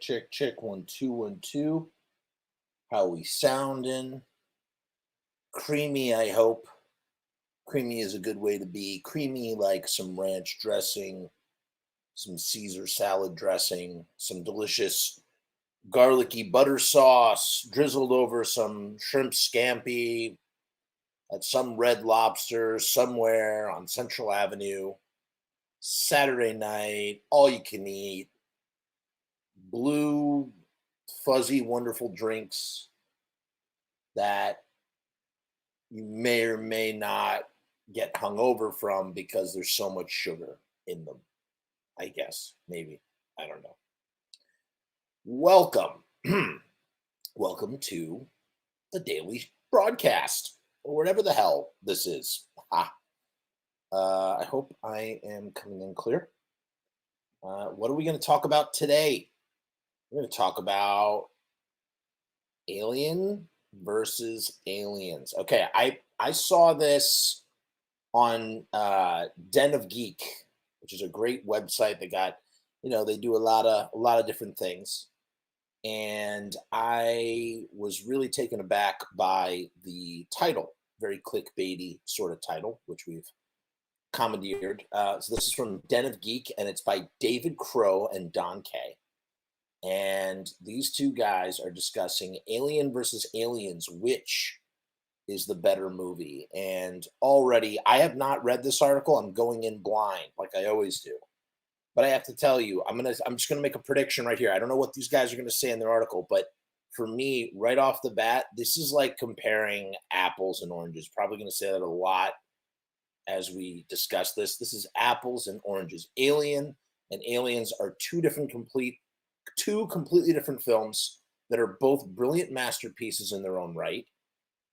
Check, 1 2 1 2. How we sounding? Creamy, I hope. Creamy is a good way to be. Creamy like some ranch dressing, some Caesar salad dressing, some delicious garlicky butter sauce drizzled over some shrimp scampi at some Red Lobster somewhere on Central Avenue. Saturday night, all you can eat. Blue, fuzzy, wonderful drinks that you may or may not get hungover from because there's so much sugar in them. I guess, maybe. I don't know. Welcome. Welcome to the daily broadcast, or whatever the hell this is. I hope I am coming in clear. What are we going to talk about today? We're going to talk about Alien versus Aliens. Okay, I saw this on Den of Geek, which is a great website. They got, they do a lot of different things, and I was really taken aback by the title, very clickbaity sort of title, which we've commandeered. So this is from Den of Geek, and it's by David Crow and Don Kaye. And these two guys are discussing Alien versus Aliens, which is the better movie. And already, I have not read this article. I'm going in blind, like I always do. But I have to tell you, I'm just gonna make a prediction right here. I don't know what these guys are gonna say in their article, but for me, right off the bat, this is like comparing apples and oranges. Probably gonna say that a lot as we discuss this. This is apples and oranges. Alien and Aliens are two completely different films that are both brilliant masterpieces in their own right.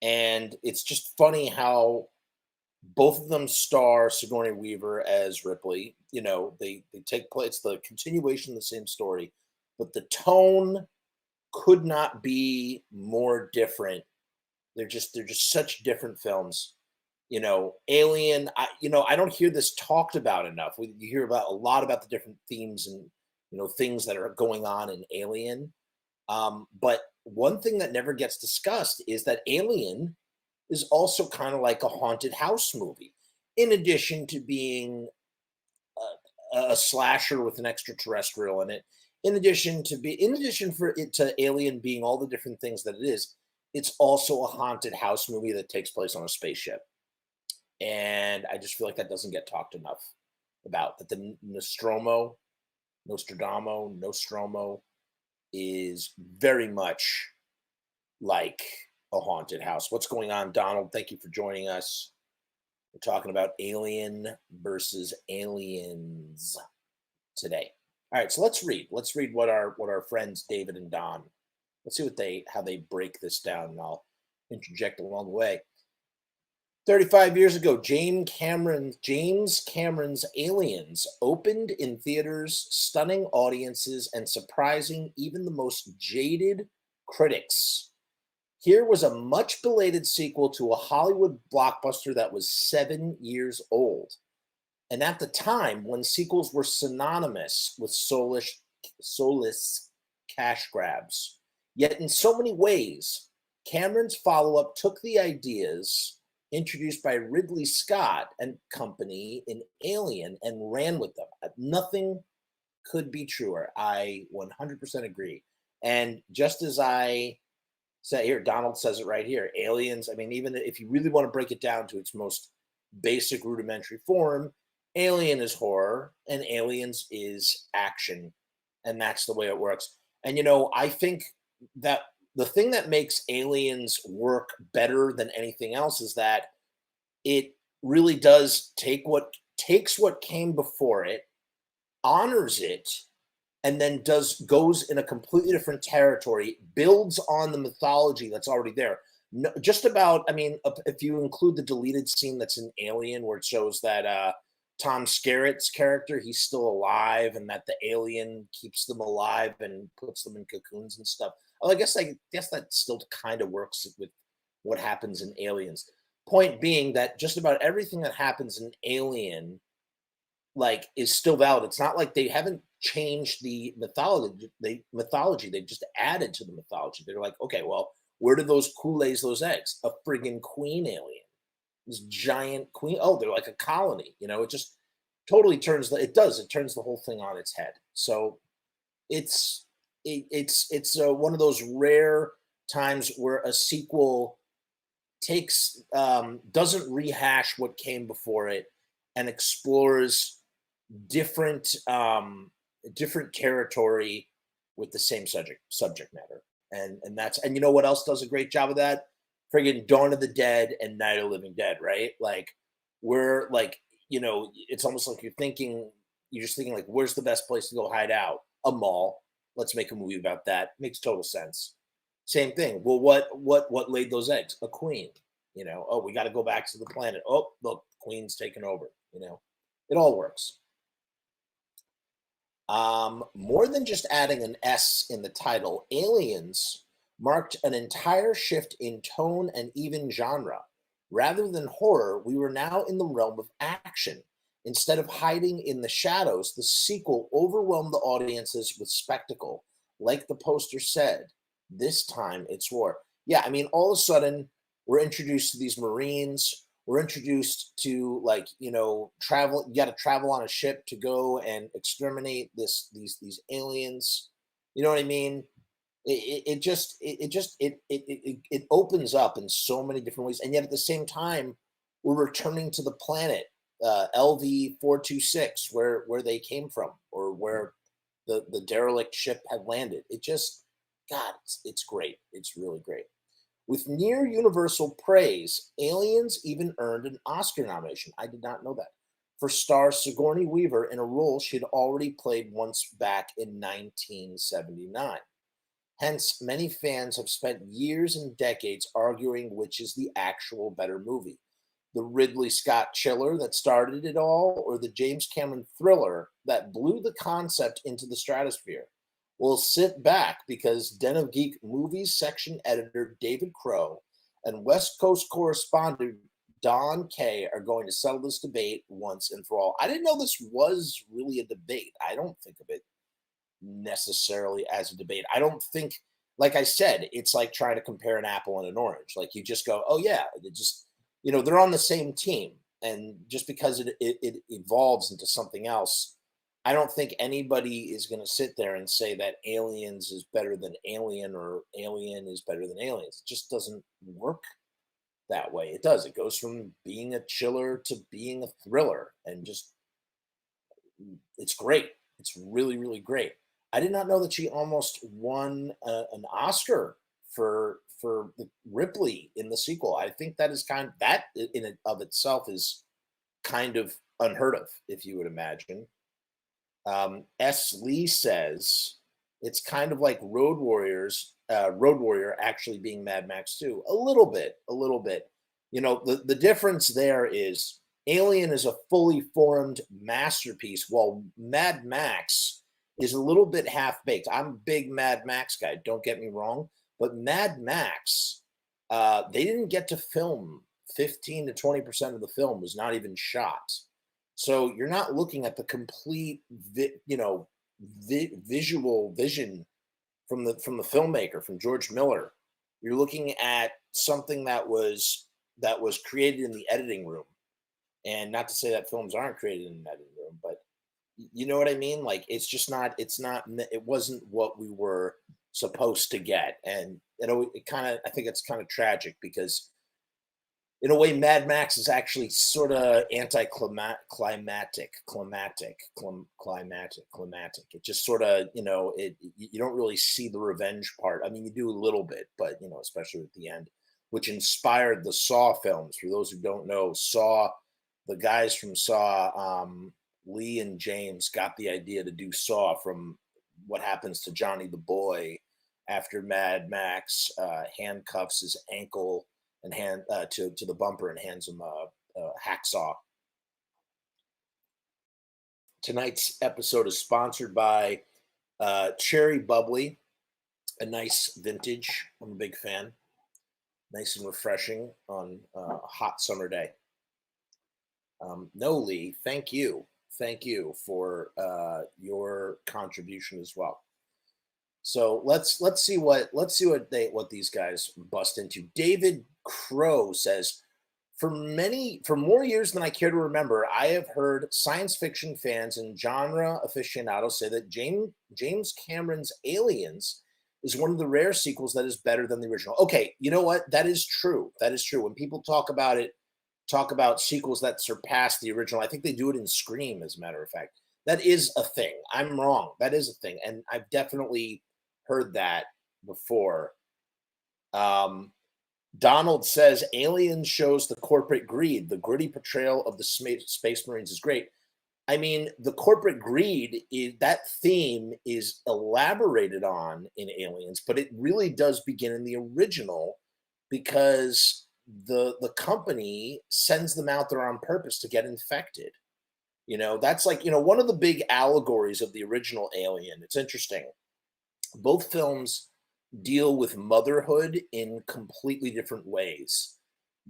And it's just funny how both of them star Sigourney Weaver as Ripley. They take place, it's the continuation of the same story, but the tone could not be more different. They're just such different films. Alien, I don't hear this talked about enough. You hear about a lot about the different themes and things that are going on in Alien. But one thing that never gets discussed is that Alien is also kind of like a haunted house movie, in addition to being a slasher with an extraterrestrial in it. In addition for it to Alien being all the different things that it is, it's also a haunted house movie that takes place on a spaceship. And I just feel like that doesn't get talked enough about. That the Nostromo is very much like a haunted house. What's going on, Donald? Thank you for joining us. We're talking about Alien versus Aliens today. All right, so let's read what our friends David and Don, let's see how they break this down, and I'll interject along the way. 35 years ago, James Cameron's Aliens opened in theaters, stunning audiences and surprising even the most jaded critics. Here was a much belated sequel to a Hollywood blockbuster that was 7 years old. And at the time, when sequels were synonymous with soulless cash grabs. Yet in so many ways, Cameron's follow-up took the ideas introduced by Ridley Scott and company in Alien and ran with them. Nothing could be truer. I 100% agree. And just as I said here, Donald says it right here, Aliens, I mean, even if you really want to break it down to its most basic rudimentary form, Alien is horror and Aliens is action. And that's the way it works. And, I think that the thing that makes Aliens work better than anything else is that it really does takes what came before it, honors it, and then goes in a completely different territory, builds on the mythology that's already there. No, just about, I mean, if you include the deleted scene that's in Alien where it shows that Tom Skerritt's character, he's still alive, and that the alien keeps them alive and puts them in cocoons and stuff. Well, I guess that still kind of works with what happens in Aliens. Point being that just about everything that happens in Alien, is still valid. It's not like they haven't changed the mythology. They just added to the mythology. They're like, okay, well, where do those who lays those eggs? A friggin' queen alien, this giant queen. Oh, they're like a colony. It just totally turns it turns the whole thing on its head. So it's one of those rare times where a sequel takes doesn't rehash what came before it and explores different different territory with the same subject matter. And you know what else does a great job of that? Friggin' Dawn of the Dead and Night of the Living Dead, right? Like we're like, it's almost like you're just thinking like, where's the best place to go hide out? A mall. Let's make a movie about that. Makes total sense. Same thing. Well, what laid those eggs? A queen. Oh, we got to go back to the planet. Oh, look, queen's taken over. It all works. More than just adding an S in the title, Aliens marked an entire shift in tone and even genre. Rather than horror, we were now in the realm of action. Instead of hiding in the shadows, the sequel overwhelmed the audiences with spectacle. Like the poster said, this time it's war. Yeah, I mean, all of a sudden, we're introduced to these Marines. We're introduced to travel. You got to travel on a ship to go and exterminate these aliens. You know what I mean? It opens up in so many different ways, and yet at the same time, we're returning to the planet LV-426, where they came from, or where the derelict ship had landed. God, it's great. It's really great. With near universal praise, Aliens even earned an Oscar nomination. I did not know that. For star Sigourney Weaver in a role she had already played once back in 1979. Hence, many fans have spent years and decades arguing which is the actual better movie. The Ridley Scott chiller that started it all, or the James Cameron thriller that blew the concept into the stratosphere? We'll sit back because Den of Geek movies section editor David Crow and West Coast correspondent Don Kaye are going to settle this debate once and for all. I didn't know this was really a debate. I don't think of it necessarily as a debate. I don't think, like I said, it's like trying to compare an apple and an orange. Like you just go, oh yeah, it just, they're on the same team. And just because it evolves into something else, I don't think anybody is going to sit there and say that Aliens is better than Alien or Alien is better than Aliens. It just doesn't work that way. It does. It goes from being a chiller to being a thriller, and just, it's great. It's really, really great. I did not know that she almost won an Oscar for the Ripley in the sequel. I think that is that in and of itself is kind of unheard of, if you would imagine. S. Lee says it's kind of like Road Warrior actually being Mad Max 2. A little bit. The difference there is Alien is a fully formed masterpiece, while Mad Max is a little bit half-baked. I'm a big Mad Max guy, don't get me wrong, but Mad Max, they didn't get to film 15 to 20% of the film was not even shot. So you're not looking at the complete, visual vision from the filmmaker, from George Miller. You're looking at something that was created in the editing room. And not to say that films aren't created in an editing room, but you know what I mean? Like, it wasn't what we were supposed to get. And I think it's kind of tragic because, in a way, Mad Max is actually sort of anticlimactic. It just sort of, you don't really see the revenge part. I mean, you do a little bit, but, especially at the end, which inspired the Saw films. For those who don't know, the guys from Saw, Lee and James, got the idea to do Saw from what happens to Johnny the Boy after Mad Max handcuffs his ankle and hand to the bumper and hands him a hacksaw. Tonight's episode is sponsored by Cherry Bubbly, a nice vintage. I'm a big fan. Nice and refreshing on a hot summer day. No, Lee, thank you. Thank you for your contribution as well. So let's see what these guys bust into. David Crow says, for more years than I care to remember, I have heard science fiction fans and genre aficionados say that James Cameron's Aliens is one of the rare sequels that is better than the original. Okay, you know what? That is true. That is true. When people talk about sequels that surpass the original, I think they do it in Scream, as a matter of fact. That is a thing. I'm wrong. That is a thing. And I've definitely heard that before. Donald says Alien shows the corporate greed. The gritty portrayal of the Space Marines is great. I mean, the corporate greed, that theme is elaborated on in Aliens, but it really does begin in the original, because the company sends them out there on purpose to get infected. That's like, one of the big allegories of the original Alien. It's interesting. Both films deal with motherhood in completely different ways.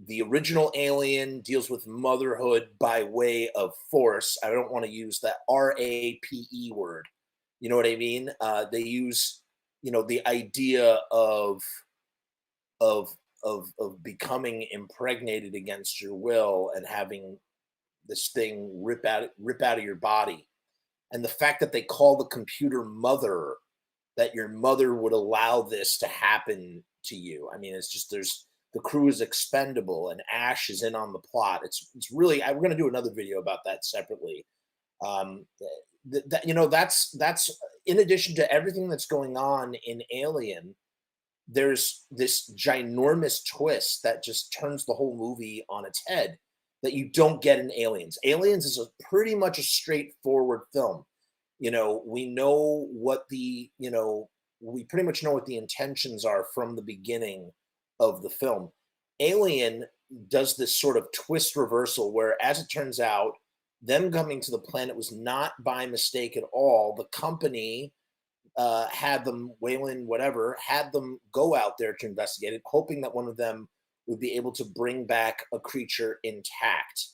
The original Alien deals with motherhood by way of force. I don't want to use that RAPE word. You know what I mean? They use, the idea of becoming impregnated against your will and having this thing rip out of your body. And the fact that they call the computer mother, that your mother would allow this to happen to you. I mean, it's just, the crew is expendable and Ash is in on the plot. It's really, we're going to do another video about that separately. That's in addition to everything that's going on in Alien, there's this ginormous twist that just turns the whole movie on its head that you don't get in Aliens. Aliens is pretty much a straightforward film. We know what we pretty much know what the intentions are from the beginning of the film. Alien does this sort of twist reversal where, as it turns out, them coming to the planet was not by mistake at all. The company had them, Wayland, whatever, had them go out there to investigate it, hoping that one of them would be able to bring back a creature intact.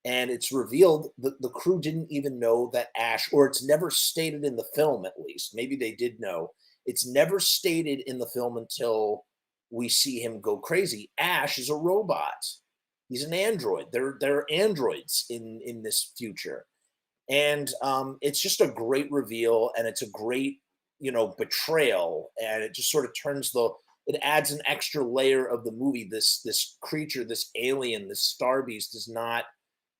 And it's revealed that the crew didn't even know that Ash, or it's never stated in the film at least, maybe they did know, it's never stated in the film until we see him go crazy. Ash is a robot. He's an android. They're androids in this future. And it's just a great reveal, and it's a great, betrayal, and it just sort of it adds an extra layer of the movie. This creature, this alien, this star beast is not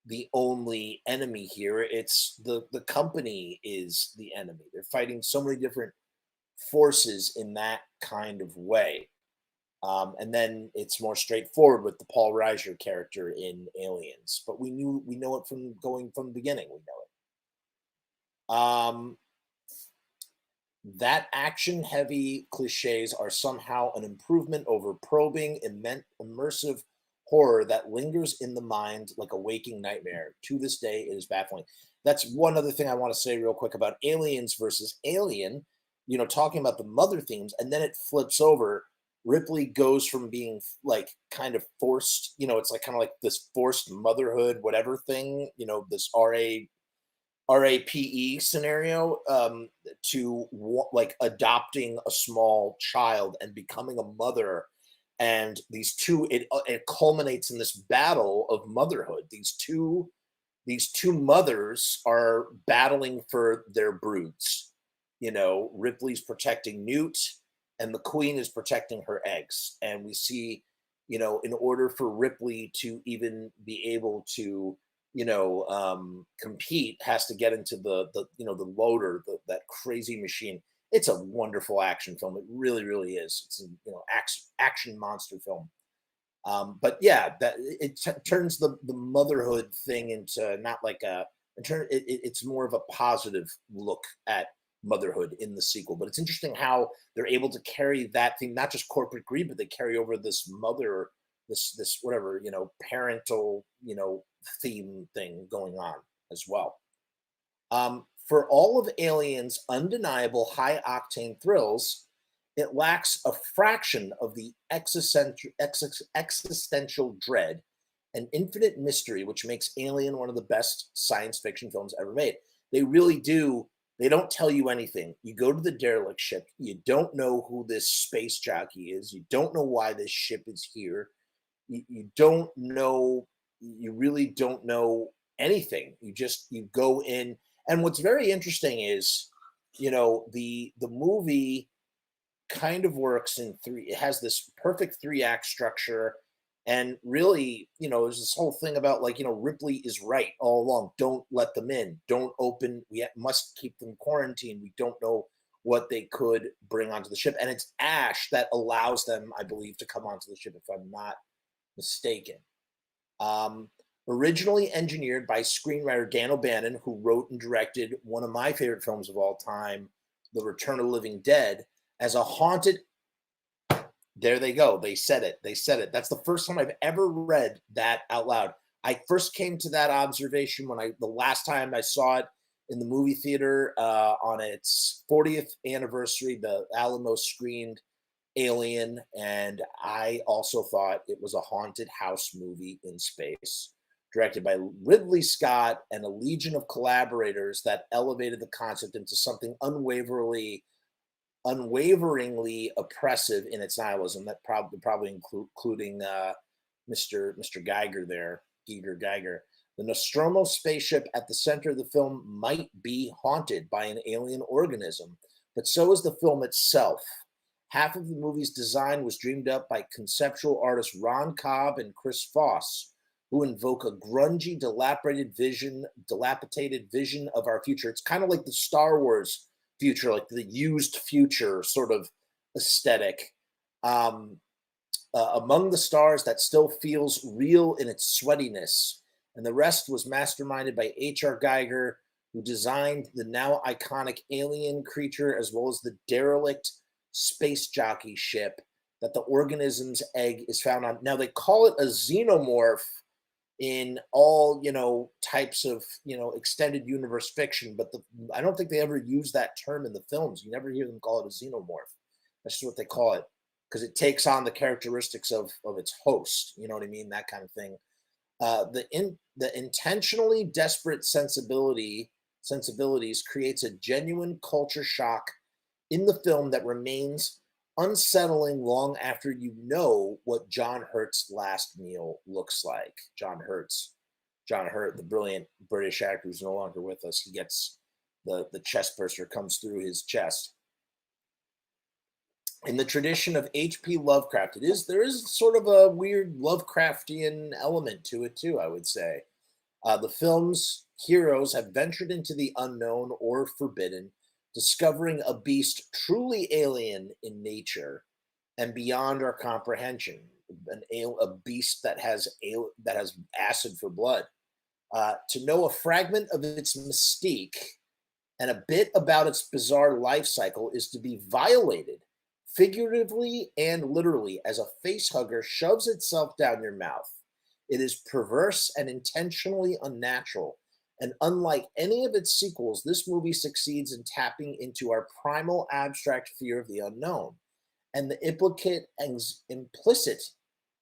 the only enemy here. It's the company is the enemy. They're fighting so many different forces in that kind of way. And then it's more straightforward with the Paul Reiser character in Aliens, but we know it from the beginning. We know it. That action-heavy cliches are somehow an improvement over probing, immersive horror that lingers in the mind like a waking nightmare. To this day, it is baffling. That's one other thing I want to say real quick about Aliens versus Alien, talking about the mother themes, and then it flips over. Ripley goes from being like kind of forced, it's like kind of like this forced motherhood, whatever thing, this RAPE scenario, to like adopting a small child and becoming a mother. And these two, it culminates in this battle of motherhood. These two mothers are battling for their broods. Ripley's protecting Newt, and the queen is protecting her eggs. And we see, in order for Ripley to even be able to, compete, has to get into the loader, that crazy machine. It's a wonderful action film. It really, really is. It's a, action monster film. But yeah, that it turns the motherhood thing into not like it's more of a positive look at motherhood in the sequel. But it's interesting how they're able to carry that theme, not just corporate greed, but they carry over this mother, this whatever, parental, theme thing going on as well. For all of Alien's undeniable high octane thrills, it lacks a fraction of the existential dread and infinite mystery, which makes Alien one of the best science fiction films ever made. They really do. They don't tell you anything. You go to the derelict ship. You don't know who this space jockey is. You don't know why this ship is here. You don't know. You really don't know anything. You go in. And what's very interesting is, the movie kind of works in three. It has this perfect 3-act structure. And really, there's this whole thing about Ripley is right all along. Don't let them in. Don't open. We must keep them quarantined. We don't know what they could bring onto the ship. And it's Ash that allows them, I believe, to come onto the ship, if I'm not mistaken. Originally engineered by screenwriter Dan O'Bannon, who wrote and directed one of my favorite films of all time, The Return of the Living Dead, as a haunted. There they go. They said it. That's the first time I've ever read that out loud. I first came to that observation the last time I saw it in the movie theater on its 40th anniversary. The Alamo screened Alien, and I also thought it was a haunted house movie in space, directed by Ridley Scott and a legion of collaborators that elevated the concept into something unwaveringly oppressive in its nihilism. That probably including Mr. Geiger there, Geiger. The Nostromo spaceship at the center of the film might be haunted by an alien organism, but so is the film itself. Half of the movie's design was dreamed up by conceptual artists Ron Cobb and Chris Foss, who invoke a grungy, dilapidated vision of our future. It's kind of like the Star Wars future, like the used future sort of aesthetic. Among the stars that still feels real in its sweatiness. And the rest was masterminded by H.R. Geiger, who designed the now iconic alien creature as well as the derelict space jockey ship that the organism's egg is found on. Now they call it a xenomorph in all types of extended universe fiction, but I don't think they ever use that term in the films. You never hear them call it a xenomorph. That's just what they call it, because it takes on the characteristics of its host. You know what I mean? That kind of thing. The intentionally desperate sensibilities creates a genuine culture shock in the film that remains unsettling long after you know what John Hurt's last meal looks like. John Hurt, the brilliant British actor who's no longer with us. He gets the chest burster comes through his chest. In the tradition of H.P. Lovecraft, there is sort of a weird Lovecraftian element to it too, I would say. The film's heroes have ventured into the unknown or forbidden, discovering a beast truly alien in nature and beyond our comprehension. A beast that has acid for blood. To know a fragment of its mystique and a bit about its bizarre life cycle is to be violated, figuratively and literally, as a facehugger shoves itself down your mouth. It is perverse and intentionally unnatural. And unlike any of its sequels, this movie succeeds in tapping into our primal abstract fear of the unknown and the implicit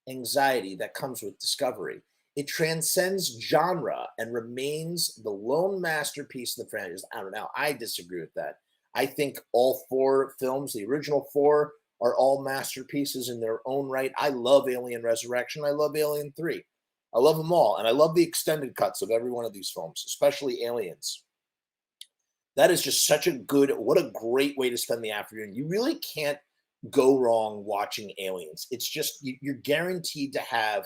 anxiety that comes with discovery. It transcends genre and remains the lone masterpiece of the franchise. I don't know. I disagree with that. I think all 4 films, the original 4, are all masterpieces in their own right. I love Alien Resurrection. I love Alien 3. I love them all. And I love the extended cuts of every one of these films, especially Aliens. That is just what a great way to spend the afternoon. You really can't go wrong watching Aliens. It's just, you're guaranteed to have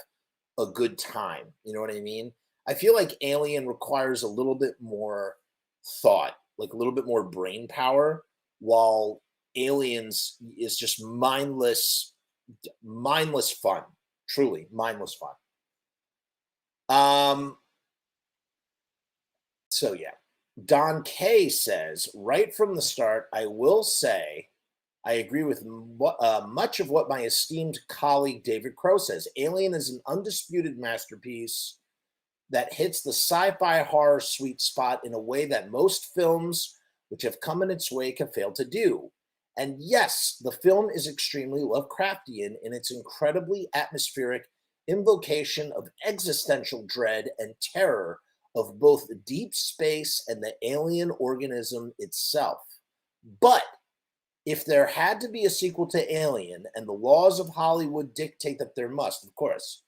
a good time. You know what I mean? I feel like Alien requires a little bit more thought, like a little bit more brain power, while Aliens is just mindless fun. Truly mindless fun. So yeah, Don Kaye says, right from the start, I will say I agree with much of what my esteemed colleague David Crow says. Alien is an undisputed masterpiece that hits the sci-fi horror sweet spot in a way that most films which have come in its wake have failed to do. And yes, the film is extremely Lovecraftian in its incredibly atmospheric invocation of existential dread and terror of both deep space and the alien organism itself. But if there had to be a sequel to Alien, and the laws of Hollywood dictate that there must, of course,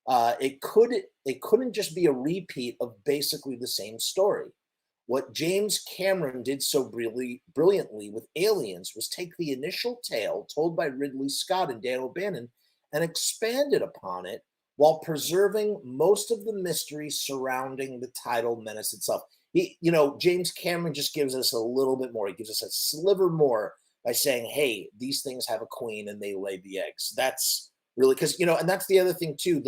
it couldn't just be a repeat of basically the same story. What James Cameron did so brilliantly with Aliens was take the initial tale told by Ridley Scott and Dan O'Bannon and expanded upon it while preserving most of the mystery surrounding the title menace itself. James Cameron just gives us a little bit more. He gives us a sliver more by saying, hey, these things have a queen and they lay the eggs. That's really, because, and that's the other thing too.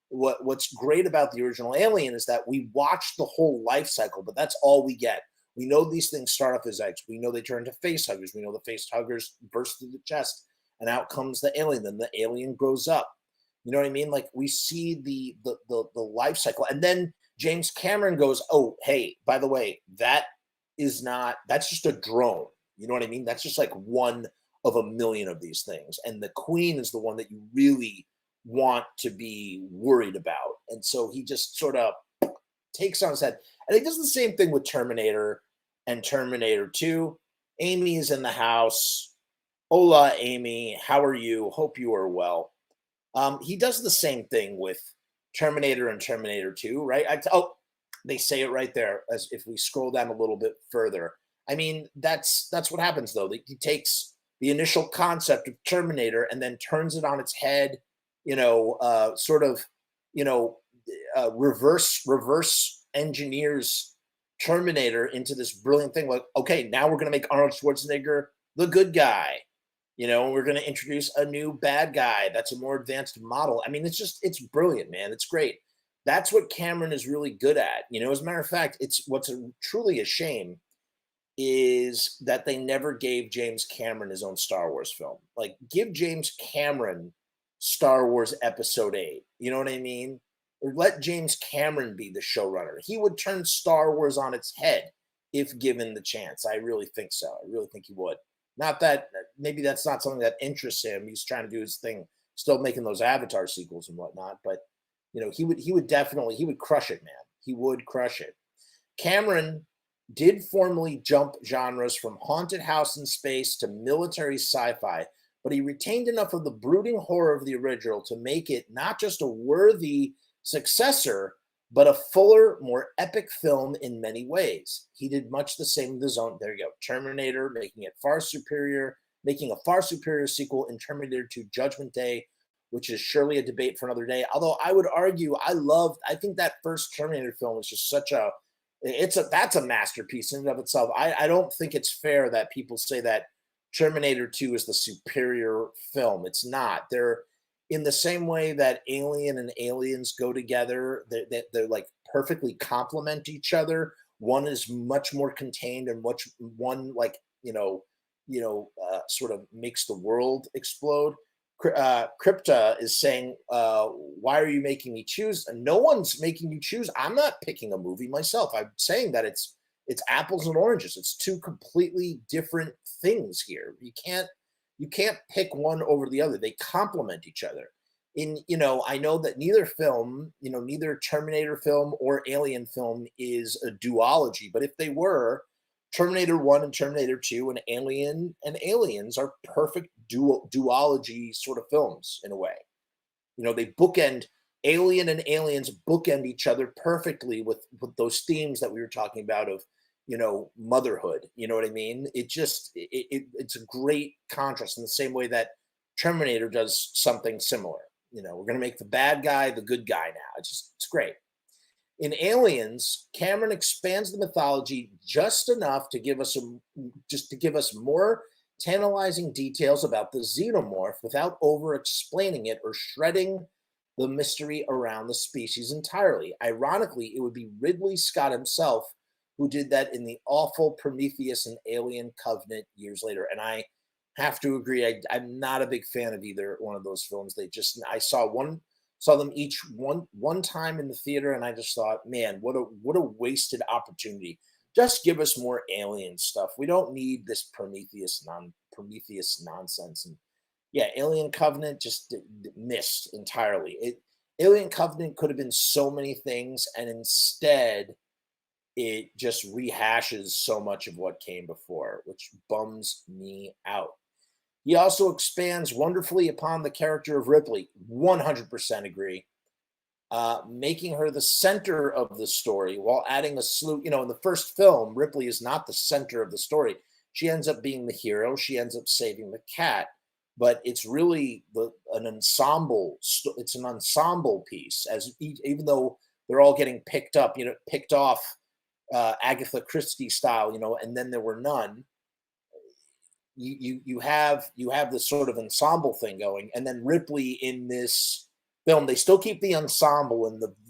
What's great about the original Alien is that we watch the whole life cycle, but that's all we get. We know these things start off as eggs. We know they turn to face huggers. We know the face huggers burst through the chest and out comes the alien. Then the alien grows up. You know what I mean? Like, we see the life cycle. And then James Cameron goes, oh, hey, by the way, that's just a drone. You know what I mean? That's just like one of a million of these things. And the queen is the one that you really want to be worried about. And so he just sort of takes on his head. And he does the same thing with Terminator and Terminator 2. Amy is in the house. Hola, Amy. How are you? Hope you are well. He does the same thing with Terminator and Terminator 2, right? They say it right there. As if we scroll down a little bit further. I mean, that's what happens, though. He takes the initial concept of Terminator and then turns it on its head, reverse engineers Terminator into this brilliant thing. Like, okay, now we're going to make Arnold Schwarzenegger the good guy. We're going to introduce a new bad guy that's a more advanced model. I mean, it's brilliant, man. It's great. That's what Cameron is really good at. As a matter of fact, it's what's truly a shame is that they never gave James Cameron his own Star Wars film. Like, give James Cameron Star Wars Episode 8. You know what I mean? Or let James Cameron be the showrunner. He would turn Star Wars on its head if given the chance. I really think so. I really think he would. Not that maybe that's not something that interests him. He's trying to do his thing, still making those Avatar sequels and whatnot. But he would crush it, man. He would crush it. Cameron did formally jump genres from haunted house in space to military sci-fi, but he retained enough of the brooding horror of the original to make it not just a worthy successor, but a fuller, more epic film in many ways. He did much the same with his own, there you go, Terminator, making a far superior sequel in Terminator 2 Judgment Day, which is surely a debate for another day. Although I would argue, I think that first Terminator film is just that's a masterpiece in and of itself. I don't think it's fair that people say that Terminator 2 is the superior film. It's not. They're in the same way that Alien and Aliens go together. They're like perfectly complement each other. One is much more contained and one sort of makes the world explode. Crypta is saying, why are you making me choose? And no one's making you choose. I'm not picking a movie myself. I'm saying that it's apples and oranges. It's two completely different things here. You can't pick one over the other. They complement each other. I know that neither film, neither Terminator film or Alien film is a duology, but if they were, Terminator 1 and Terminator 2 and Alien and Aliens are perfect duology sort of films in a way. They bookend, Alien and Aliens bookend each other perfectly with those themes that we were talking about of, motherhood. You know what I mean? It's a great contrast in the same way that Terminator does something similar. We're going to make the bad guy the good guy now. It's great. In Aliens, Cameron expands the mythology just enough to give us more tantalizing details about the xenomorph without over-explaining it or shredding the mystery around the species entirely. Ironically, it would be Ridley Scott himself who did that in the awful Prometheus and Alien Covenant years later. And I have to agree, I'm not a big fan of either one of those films. I saw them each one time in the theater, and I just thought, man, what a wasted opportunity. Just give us more alien stuff. We don't need this Prometheus nonsense. And yeah, Alien Covenant just missed entirely. Alien Covenant could have been so many things, and instead it just rehashes so much of what came before, which bums me out. He also expands wonderfully upon the character of Ripley. 100% agree. Making her the center of the story while adding a slew. You know, in the first film, Ripley is not the center of the story. She ends up being the hero. She ends up saving the cat, but it's really an ensemble. It's an ensemble piece, as even though they're all getting picked up, you know, picked off Agatha Christie style, you know, and then there were none. You have this sort of ensemble thing going, and then Ripley in this film, they still keep the ensemble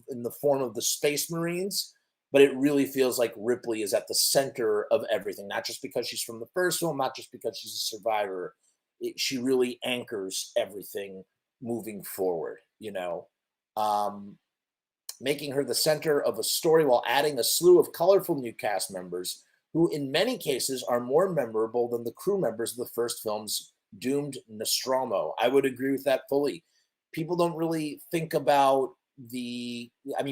in the form of the Space Marines, but it really feels like Ripley is at the center of everything, not just because she's from the first film, not just because she's a survivor. She really anchors everything moving forward, you know. Making her the center of a story while adding a slew of colorful new cast members who in many cases are more memorable than the crew members of the first film's doomed Nostromo. I would agree with that fully. People don't really think about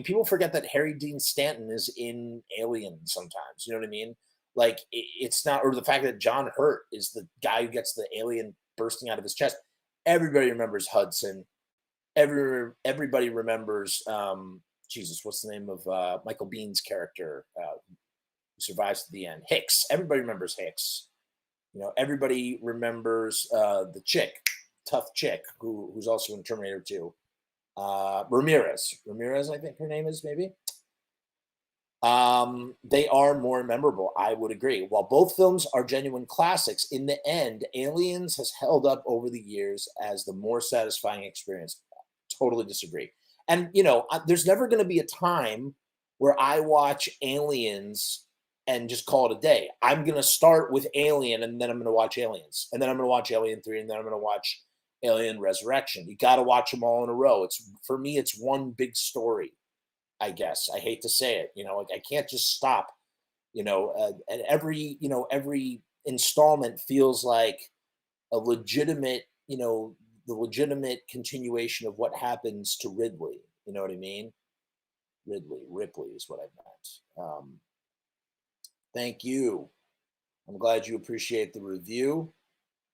people forget that Harry Dean Stanton is in Alien sometimes, you know what I mean? Like, it's not, or the fact that John Hurt is the guy who gets the alien bursting out of his chest. Everybody remembers Hudson. Everybody remembers, Jesus, what's the name of Michael Bihn's character? Survives to the end. Hicks. Everybody remembers Hicks. You know, everybody remembers the chick, tough chick, who's also in Terminator 2. Ramirez, I think her name is, maybe. They are more memorable, I would agree. While both films are genuine classics, in the end, Aliens has held up over the years as the more satisfying experience. Totally disagree. And, you know, there's never going to be a time where I watch Aliens and just call it a day. I'm going to start with Alien, and then I'm going to watch Aliens, and then I'm going to watch Alien 3, and then I'm going to watch Alien Resurrection. You got to watch them all in a row. For me, it's one big story, I guess. I hate to say it, you know, like, I can't just stop, you know, and every installment feels like a legitimate, you know, the legitimate continuation of what happens to Ridley. You know what I mean? Ripley is what I meant. Thank you. I'm glad you appreciate the review,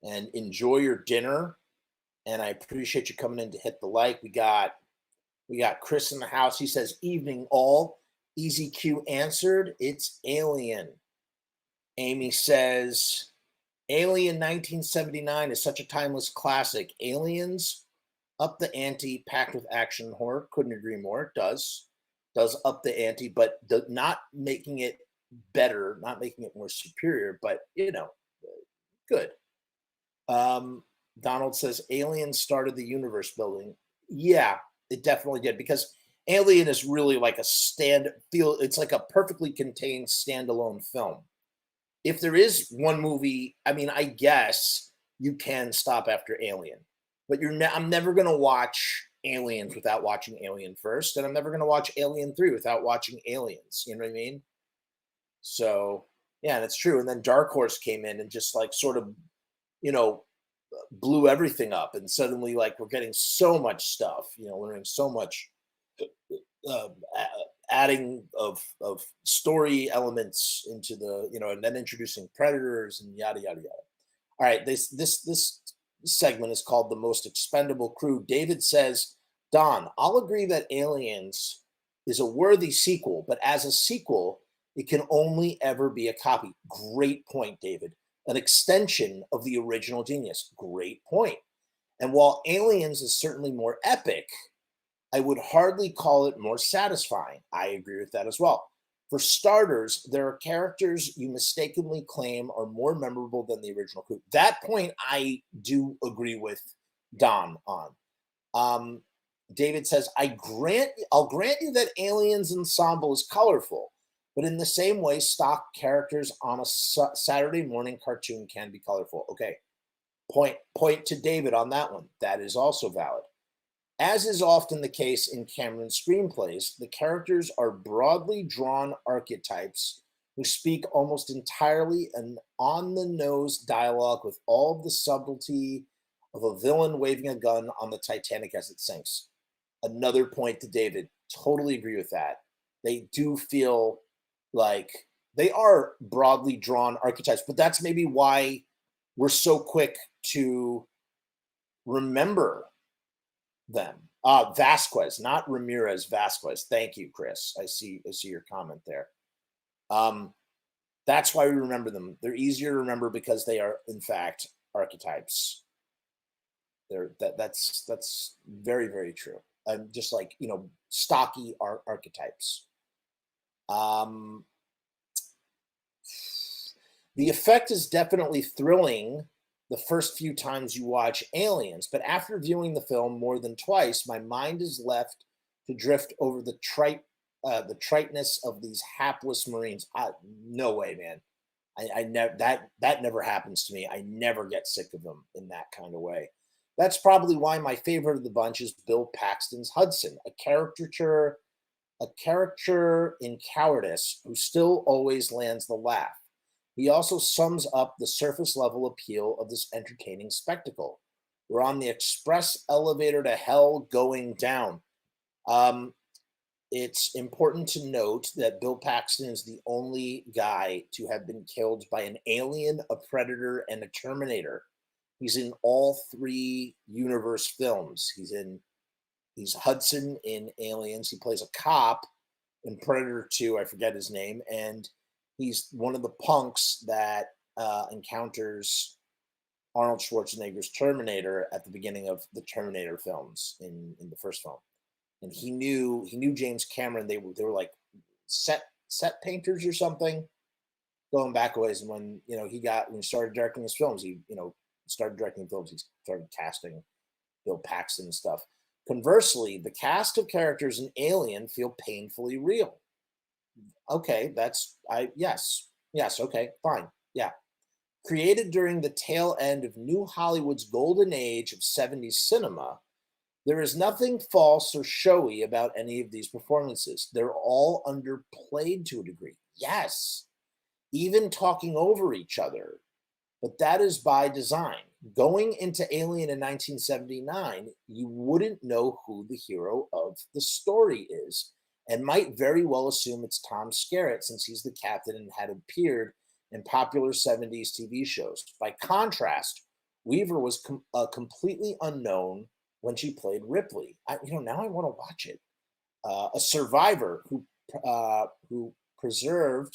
and enjoy your dinner. And I appreciate you coming in to hit the like. We got Chris in the house. He says, "Evening all. Easy Q answered. It's Alien." Amy says, "Alien 1979 is such a timeless classic. Aliens up the ante, packed with action and horror." Couldn't agree more. It does up the ante, but not making it better, not making it more superior, but, you know, good. Donald says, "Alien started the universe building." Yeah, it definitely did, because Alien is really like it's like a perfectly contained standalone film. If there is one movie, I mean, I guess you can stop after Alien, but I'm never going to watch Aliens without watching Alien first, and I'm never going to watch Alien 3 without watching Aliens. You know what I mean? So, yeah, that's true. And then Dark Horse came in and just, like, sort of, you know, blew everything up, and suddenly, like, we're getting so much stuff, you know, learning so much, adding of story elements into the, you know, and then introducing predators and yada yada yada. All right, this segment is called The Most Expendable Crew. David says, "Don, I'll agree that Aliens is a worthy sequel, but as a sequel, it can only ever be a copy." Great point, David. An extension of the original genius. Great point. And while Aliens is certainly more epic, I would hardly call it more satisfying. I agree with that as well. For starters, there are characters you mistakenly claim are more memorable than the original crew. That point I do agree with Don on. David says, I'll grant you that Aliens ensemble is colorful, but in the same way, stock characters on a Saturday morning cartoon can be colorful. Okay, point to David on that one. That is also valid. As is often the case in Cameron screenplays, the characters are broadly drawn archetypes who speak almost entirely an on-the-nose dialogue with all of the subtlety of a villain waving a gun on the Titanic as it sinks. Another point to David. Totally agree with that. They do feel like they are broadly drawn archetypes, but that's maybe why we're so quick to remember them. Vasquez, not Ramirez, Vasquez. Thank you, Chris. I see your comment there. That's why we remember them. They're easier to remember because they are, in fact, archetypes. That's very, very true. Just like, stocky archetypes. The effect is definitely thrilling the first few times you watch Aliens, but after viewing the film more than twice, my mind is left to drift over the triteness of these hapless Marines. No way, man. I never that never happens to me. I never get sick of them in that kind of way. That's probably why my favorite of the bunch is Bill Paxton's Hudson, a caricature in cowardice who still always lands the laugh. He also sums up the surface level appeal of this entertaining spectacle. We're on the express elevator to hell going down. It's important to note that Bill Paxton is the only guy to have been killed by an alien, a predator, and a Terminator. He's in all three universe films. He's Hudson in Aliens. He plays a cop in Predator 2. I forget his name. And he's one of the punks that encounters Arnold Schwarzenegger's Terminator at the beginning of the Terminator films in the first film. And he knew James Cameron. They were like set painters or something, going back a ways. And when he started directing his films, he started casting Bill Paxton and stuff. Conversely, the cast of characters in Alien feel painfully real. Okay, yes, okay, fine, yeah. Created during the tail end of New Hollywood's golden age of 70s cinema, there is nothing false or showy about any of these performances. They're all underplayed to a degree. Yes, even talking over each other. But that is by design. Going into Alien in 1979, you wouldn't know who the hero of the story is, and might very well assume it's Tom Skerritt, since he's the captain and had appeared in popular 70s TV shows. By contrast, Weaver was completely unknown when she played Ripley. Now I want to watch it. A survivor who persevered.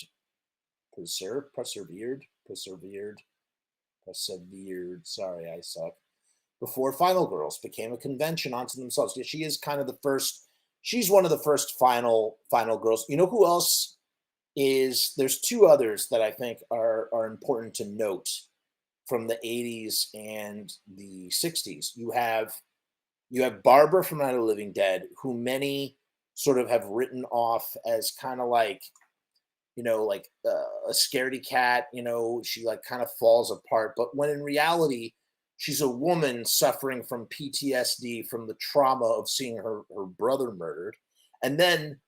Sorry, I suck. Before Final Girls became a convention unto themselves. Yeah, she is kind of the first. She's one of the first final girls. You know who else is? There's two others that I think are important to note from the 80s and the 60s. You have Barbara from Night of the Living Dead, who many sort of have written off as kind of like, a scaredy cat. She like kind of falls apart. But when in reality, she's a woman suffering from PTSD from the trauma of seeing her brother murdered, and then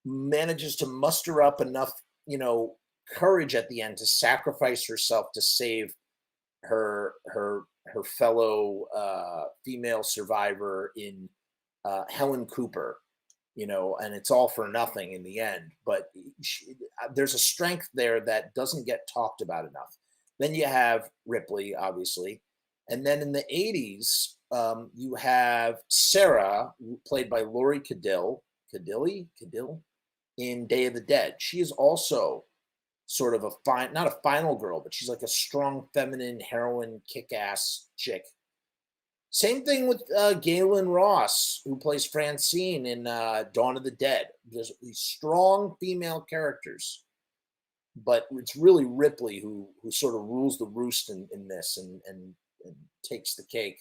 manages to muster up enough, courage at the end to sacrifice herself to save her fellow female survivor in Helen Cooper, and it's all for nothing in the end. But there's a strength there that doesn't get talked about enough. Then you have Ripley, obviously. And then in the 80s, you have Sarah, played by Laurie Cadill in Day of the Dead. She is also sort of not a final girl, but she's like a strong, feminine, heroine, kick-ass chick. Same thing with Galen Ross, who plays Francine in Dawn of the Dead. There's these strong female characters, but it's really Ripley who sort of rules the roost in this and takes the cake.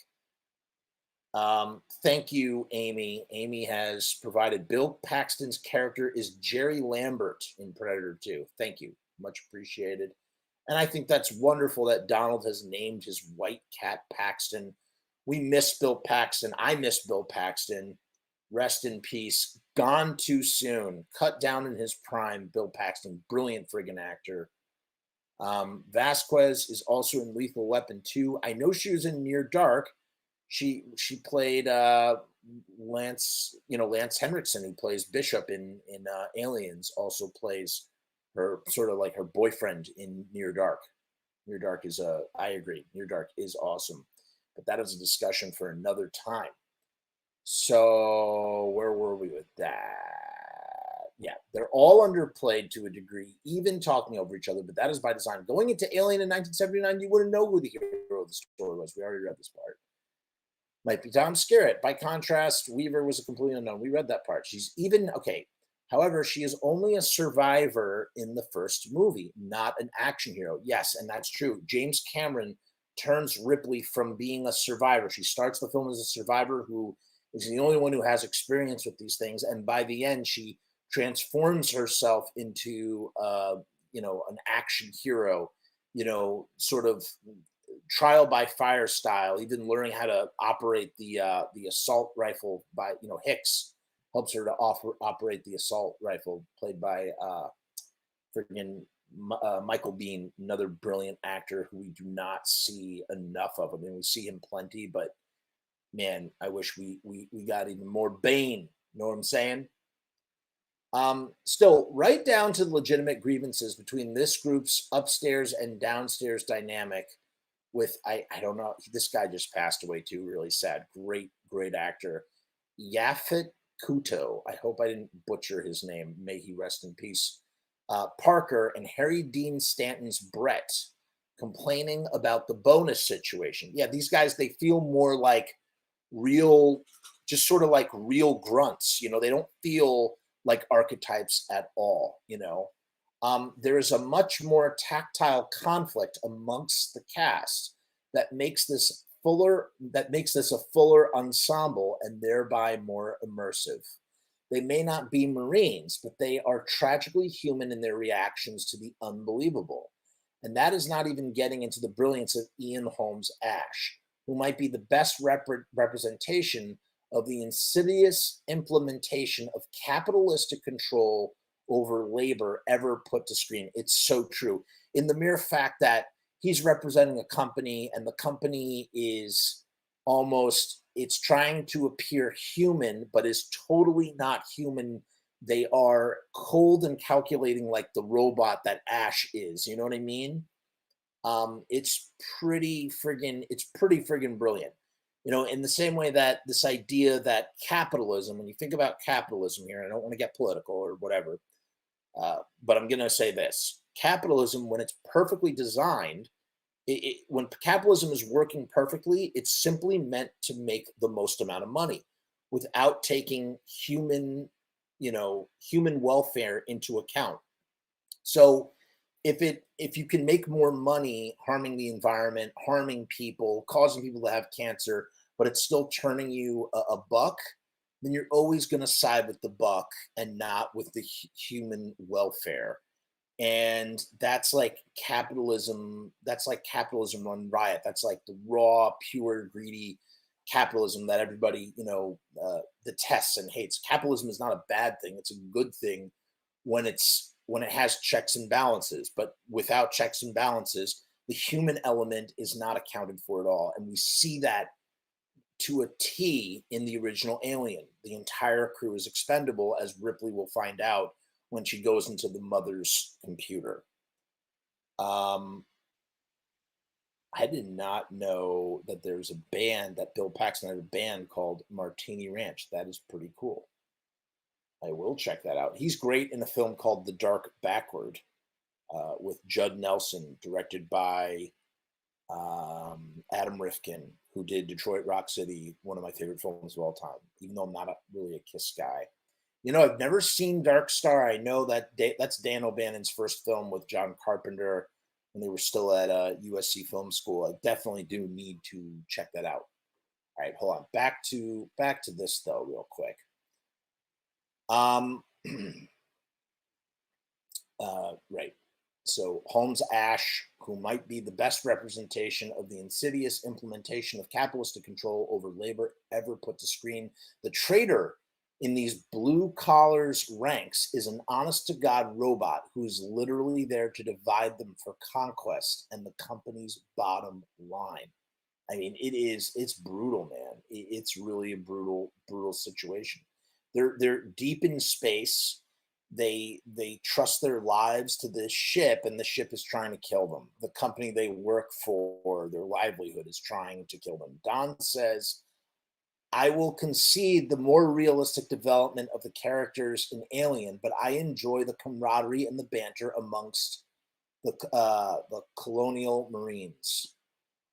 Thank you, Amy. Amy has provided. Bill Paxton's character is Jerry Lambert in Predator 2. Thank you. Much appreciated. And I think that's wonderful that Donald has named his white cat Paxton. We miss Bill Paxton. I miss Bill Paxton. Rest in peace. Gone too soon. Cut down in his prime. Bill Paxton, brilliant friggin' actor. Vasquez is also in Lethal Weapon 2. I know she was in Near Dark. She played Lance Henriksen, who plays Bishop in Aliens, also plays her sort of like her boyfriend in Near Dark. Near Dark is I agree. Near Dark is awesome, but that is a discussion for another time. So where were we with that? Yeah, they're all underplayed to a degree, even talking over each other, but that is by design. Going into Alien in 1979, you wouldn't know who the hero of the story was. We already read this part. Might be Tom Skerritt. By contrast, Weaver was a completely unknown. We read that part. She's even, okay. However, she is only a survivor in the first movie, not an action hero. Yes, and that's true. James Cameron turns Ripley from being a survivor. She starts the film as a survivor who is the only one who has experience with these things. And by the end, she transforms herself into, an action hero, sort of trial by fire style, even learning how to operate the assault rifle by, Hicks helps her to operate the assault rifle, played by Michael Biehn, another brilliant actor who we do not see enough of. I mean, we see him plenty, but man, I wish we got even more Bane. You know what I'm saying? Still, right down to the legitimate grievances between this group's upstairs and downstairs dynamic with, I don't know, this guy just passed away too, really sad. Great actor. Yaphet Kotto, I hope I didn't butcher his name, may he rest in peace. Parker and Harry Dean Stanton's Brett complaining about the bonus situation. Yeah, these guys, they feel more like real, just sort of like real grunts. They don't feel like archetypes at all. There is a much more tactile conflict amongst the cast that makes this a fuller ensemble and thereby more immersive. They may not be Marines, but they are tragically human in their reactions to the unbelievable. And that is not even getting into the brilliance of Ian Holm's Ash, who might be the best representation of the insidious implementation of capitalistic control over labor ever put to screen. It's so true. In the mere fact that he's representing a company and the company is it's trying to appear human, but is totally not human. They are cold and calculating like the robot that Ash is. You know what I mean? It's pretty friggin' brilliant. In the same way that this idea that capitalism, when you think about capitalism here, I don't want to get political or whatever, but I'm going to say this. Capitalism, when it's perfectly designed, when capitalism is working perfectly, it's simply meant to make the most amount of money without taking human welfare into account. So if you can make more money harming the environment, harming people, causing people to have cancer, but it's still turning you a buck, then you're always going to side with the buck and not with the human welfare. And that's like capitalism. That's like capitalism run riot. That's like the raw, pure, greedy capitalism that everybody, detests and hates. Capitalism is not a bad thing. It's a good thing when it has checks and balances. But without checks and balances, the human element is not accounted for at all. And we see that to a T in the original Alien. The entire crew is expendable, as Ripley will find out when she goes into the mother's computer. I did not know that there's a band, that Bill Paxton had a band called Martini Ranch. That is pretty cool. I will check that out. He's great in a film called The Dark Backward with Judd Nelson, directed by Adam Rifkin, who did Detroit Rock City, one of my favorite films of all time, even though I'm not really a Kiss guy. I've never seen Dark Star. I know that that's Dan O'Bannon's first film with John Carpenter when they were still at USC Film School. I definitely do need to check that out. All right, hold on. Back to this though, real quick. Right. So Holmes Ash, who might be the best representation of the insidious implementation of capitalistic control over labor ever put to screen. The traitor in these blue collars ranks is an honest to God robot who's literally there to divide them for conquest and the company's bottom line. I mean, it's brutal, man. it's really a brutal situation. They're deep in space. They trust their lives to this ship, and the ship is trying to kill them. The company they work for, their livelihood, is trying to kill them. Don says, I will concede the more realistic development of the characters in Alien, but I enjoy the camaraderie and the banter amongst the colonial Marines.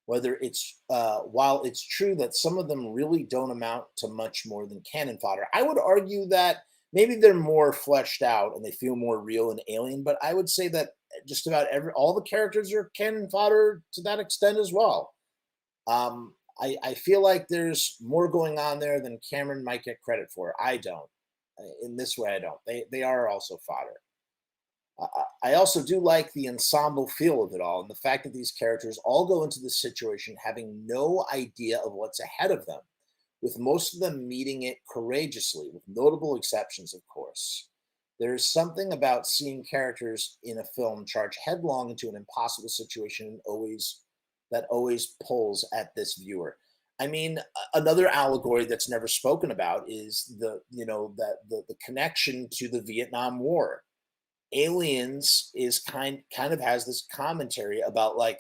Whether it's while it's true that some of them really don't amount to much more than cannon fodder, I would argue that maybe they're more fleshed out and they feel more real in Alien. But I would say that just about all the characters are cannon fodder to that extent as well. I feel like there's more going on there than Cameron might get credit for. I don't. In this way, I don't. They are also fodder. I also do like the ensemble feel of it all, and the fact that these characters all go into this situation having no idea of what's ahead of them, with most of them meeting it courageously, with notable exceptions, of course. There's something about seeing characters in a film charge headlong into an impossible situation that always pulls at this viewer. I mean, another allegory that's never spoken about is the connection to the Vietnam War. Aliens is kind of has this commentary about like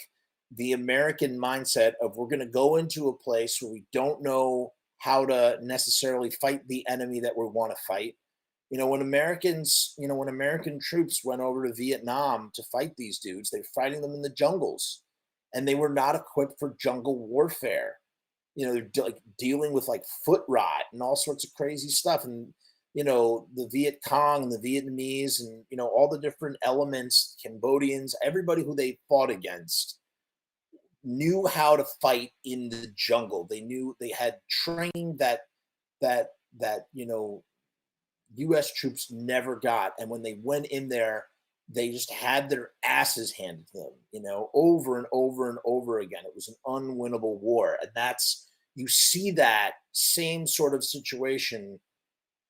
the American mindset of we're going to go into a place where we don't know how to necessarily fight the enemy that we want to fight. When American troops went over to Vietnam to fight these dudes, they were fighting them in the jungles, and they were not equipped for jungle warfare. They're like dealing with like foot rot and all sorts of crazy stuff. And the Viet Cong and the Vietnamese and, all the different elements, Cambodians, everybody who they fought against knew how to fight in the jungle. They knew they had training that U.S. troops never got. And when they went in there, they just had their asses handed to them, over and over and over again. It was an unwinnable war. And you see that same sort of situation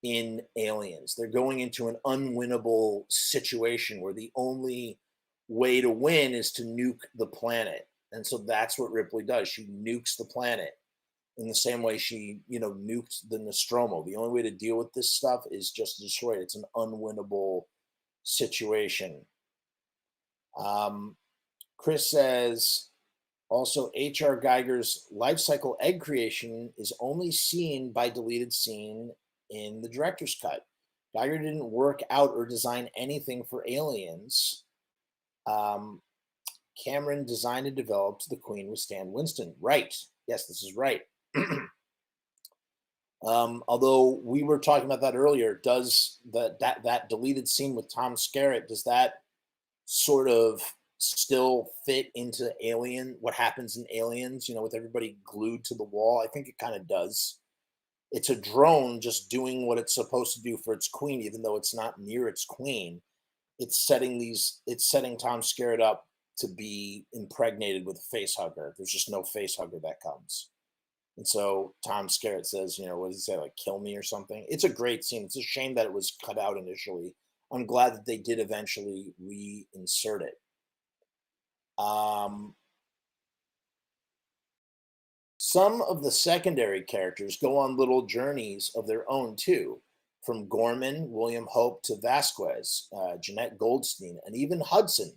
in Aliens. They're going into an unwinnable situation where the only way to win is to nuke the planet. And so that's what Ripley does. She nukes the planet in the same way she, nuked the Nostromo. The only way to deal with this stuff is just to destroy it. It's an unwinnable situation. Chris says, also, H.R. Geiger's life cycle egg creation is only seen by deleted scene in the director's cut. Geiger didn't work out or design anything for Aliens. Cameron designed and developed the Queen with Stan Winston. Right. Yes, this is right. Although we were talking about that earlier, does that deleted scene with Tom Skerritt, does that sort of still fit into Alien, what happens in Aliens, with everybody glued to the wall? I think it kind of does. It's a drone just doing what it's supposed to do for its queen, even though it's not near its queen. It's setting Tom Skerritt up to be impregnated with a face hugger. There's just no face hugger that comes. And so Tom Skerritt says, what does he say, like, kill me or something? It's a great scene. It's a shame that it was cut out initially. I'm glad that they did eventually reinsert it. Some of the secondary characters go on little journeys of their own too, from Gorman, William Hope to Vasquez, Jeanette Goldstein, and even Hudson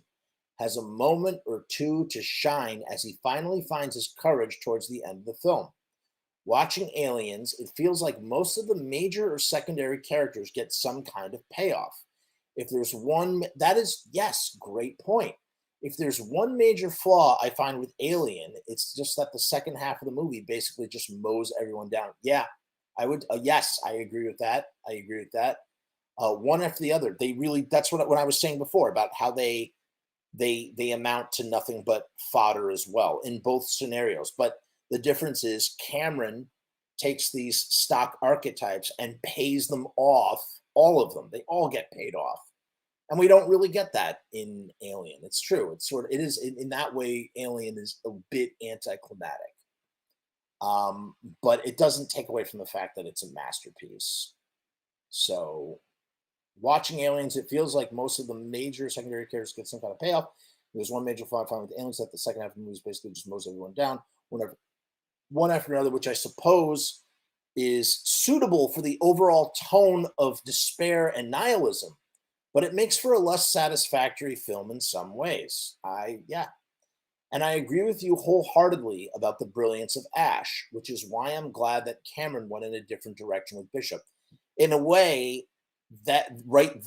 has a moment or two to shine as he finally finds his courage towards the end of the film. Watching Aliens, it feels like most of the major or secondary characters get some kind of payoff. If there's one, great point. If there's one major flaw I find with Alien, it's just that the second half of the movie basically just mows everyone down. Yeah, I would. Yes, I agree with that. One after the other. That's what I was saying before about how they amount to nothing but fodder as well in both scenarios. But the difference is Cameron takes these stock archetypes and pays them off, all of them. They all get paid off. And we don't really get that in Alien. It's true. It is in that way, Alien is a bit anticlimactic. But it doesn't take away from the fact that it's a masterpiece. So watching Aliens, it feels like most of the major secondary characters get some kind of payoff. There's one major flaw I find with Aliens that the second half of the movie is basically just mows everyone down. Whenever one after another, which I suppose is suitable for the overall tone of despair and nihilism, but it makes for a less satisfactory film in some ways. Yeah. And I agree with you wholeheartly about the brilliance of Ash, which is why I'm glad that Cameron went in a different direction with Bishop. In a way, that right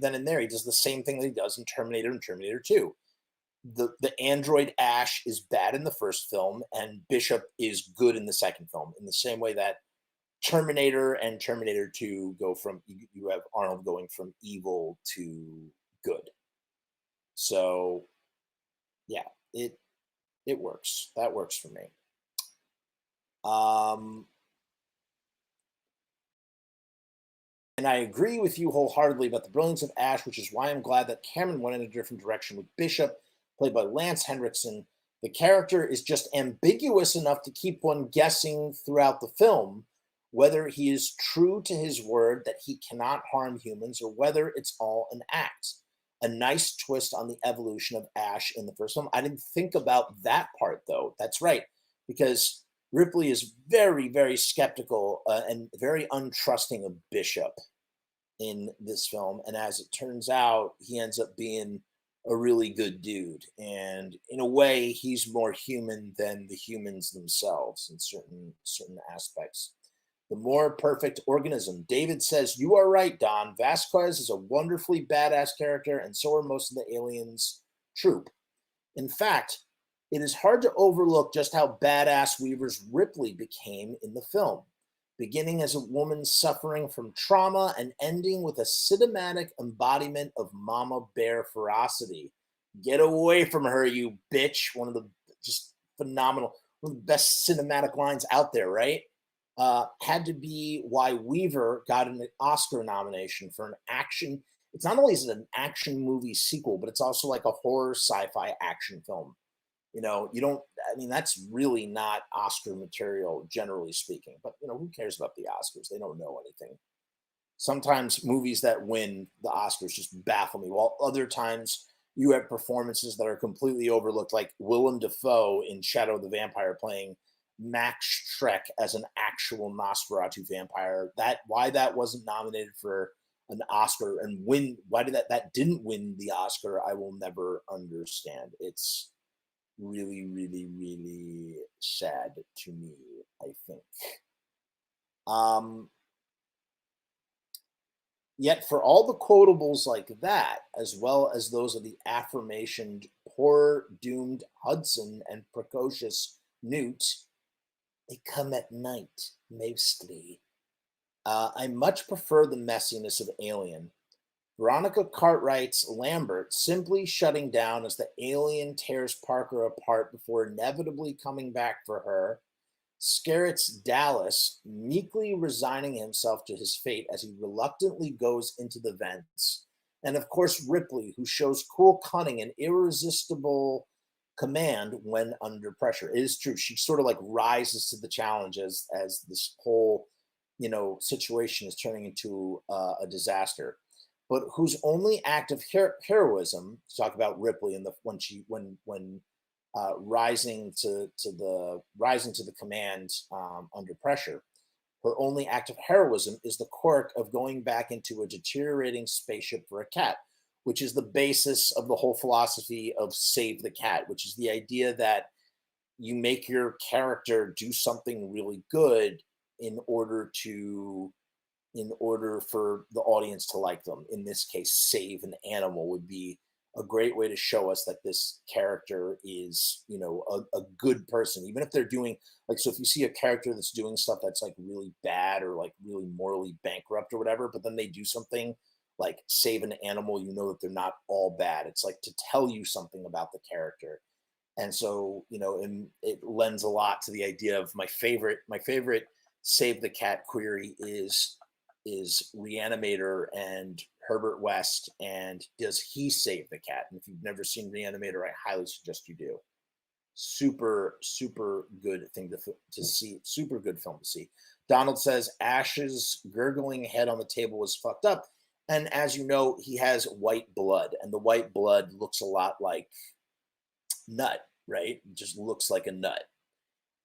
then and there, he does the same thing that he does in Terminator and Terminator 2. The android Ash is bad in the first film, and Bishop is good in the second film, in the same way that Terminator and Terminator 2 go from, you have Arnold going from evil to good. So yeah, it works. That works for me. And I agree with you wholeheartedly about the brilliance of Ash, which is why I'm glad that Cameron went in a different direction with Bishop, played by Lance Henriksen. The character is just ambiguous enough to keep one guessing throughout the film whether he is true to his word that he cannot harm humans or whether it's all an act. A nice twist on the evolution of Ash in the first film. I didn't think about that part, though. That's right, because Ripley is very, very skeptical and very untrusting of Bishop in this film. And as it turns out, he ends up being a really good dude. And in a way, he's more human than the humans themselves in certain aspects. The more perfect organism. David says, you are right, Don. Vasquez is a wonderfully badass character, and so are most of the aliens' troop. In fact, it is hard to overlook just how badass Weaver's Ripley became in the film, beginning as a woman suffering from trauma and ending with a cinematic embodiment of mama bear ferocity. Get away from her, you bitch. One of the just phenomenal, one of the best cinematic lines out there, right? Had to be why Weaver got an Oscar nomination for an action. It's not only is it an action movie sequel, but it's also like a horror sci-fi action film. You know, you don't, I mean, that's really not Oscar material, generally speaking. But, you know, who cares about the Oscars? They don't know anything. Sometimes movies that win the Oscars just baffle me, while other times you have performances that are completely overlooked, like Willem Dafoe in Shadow of the Vampire playing Max Schreck as an actual Nosferatu vampire. Why that wasn't nominated for an Oscar and why did that didn't win the Oscar, I will never understand. It's really, really, really sad to me, I think. Yet for all the quotables like that, as well as those of the aforementioned poor doomed Hudson and precocious Newt, they come at night, mostly. I much prefer the messiness of Alien. Veronica Cartwright's Lambert simply shutting down as the alien tears Parker apart before inevitably coming back for her. Skerritt's Dallas meekly resigning himself to his fate as he reluctantly goes into the vents. And of course, Ripley, who shows cool cunning and irresistible command when under pressure. It is true. She sort of like rises to the challenge as this whole, situation is turning into a disaster. But whose only act of heroism, to talk about Ripley and when rising to the command under pressure, her only act of heroism is the quirk of going back into a deteriorating spaceship for a cat, which is the basis of the whole philosophy of Save the Cat, which is the idea that you make your character do something really good in order for the audience to like them. In this case, save an animal would be a great way to show us that this character is, a good person, even if they're doing so if you see a character that's doing stuff that's like really bad or like really morally bankrupt or whatever, but then they do something like save an animal, that they're not all bad. It's like to tell you something about the character. And so, and it lends a lot to the idea of my favorite Save the Cat query is Reanimator and Herbert West, and does he save the cat? And if you've never seen Reanimator, I highly suggest you do. Super, super good thing to see. Super good film to see. Donald says Ash's gurgling head on the table was fucked up. And as you know, he has white blood, and the white blood looks a lot like nut, right? It just looks like a nut.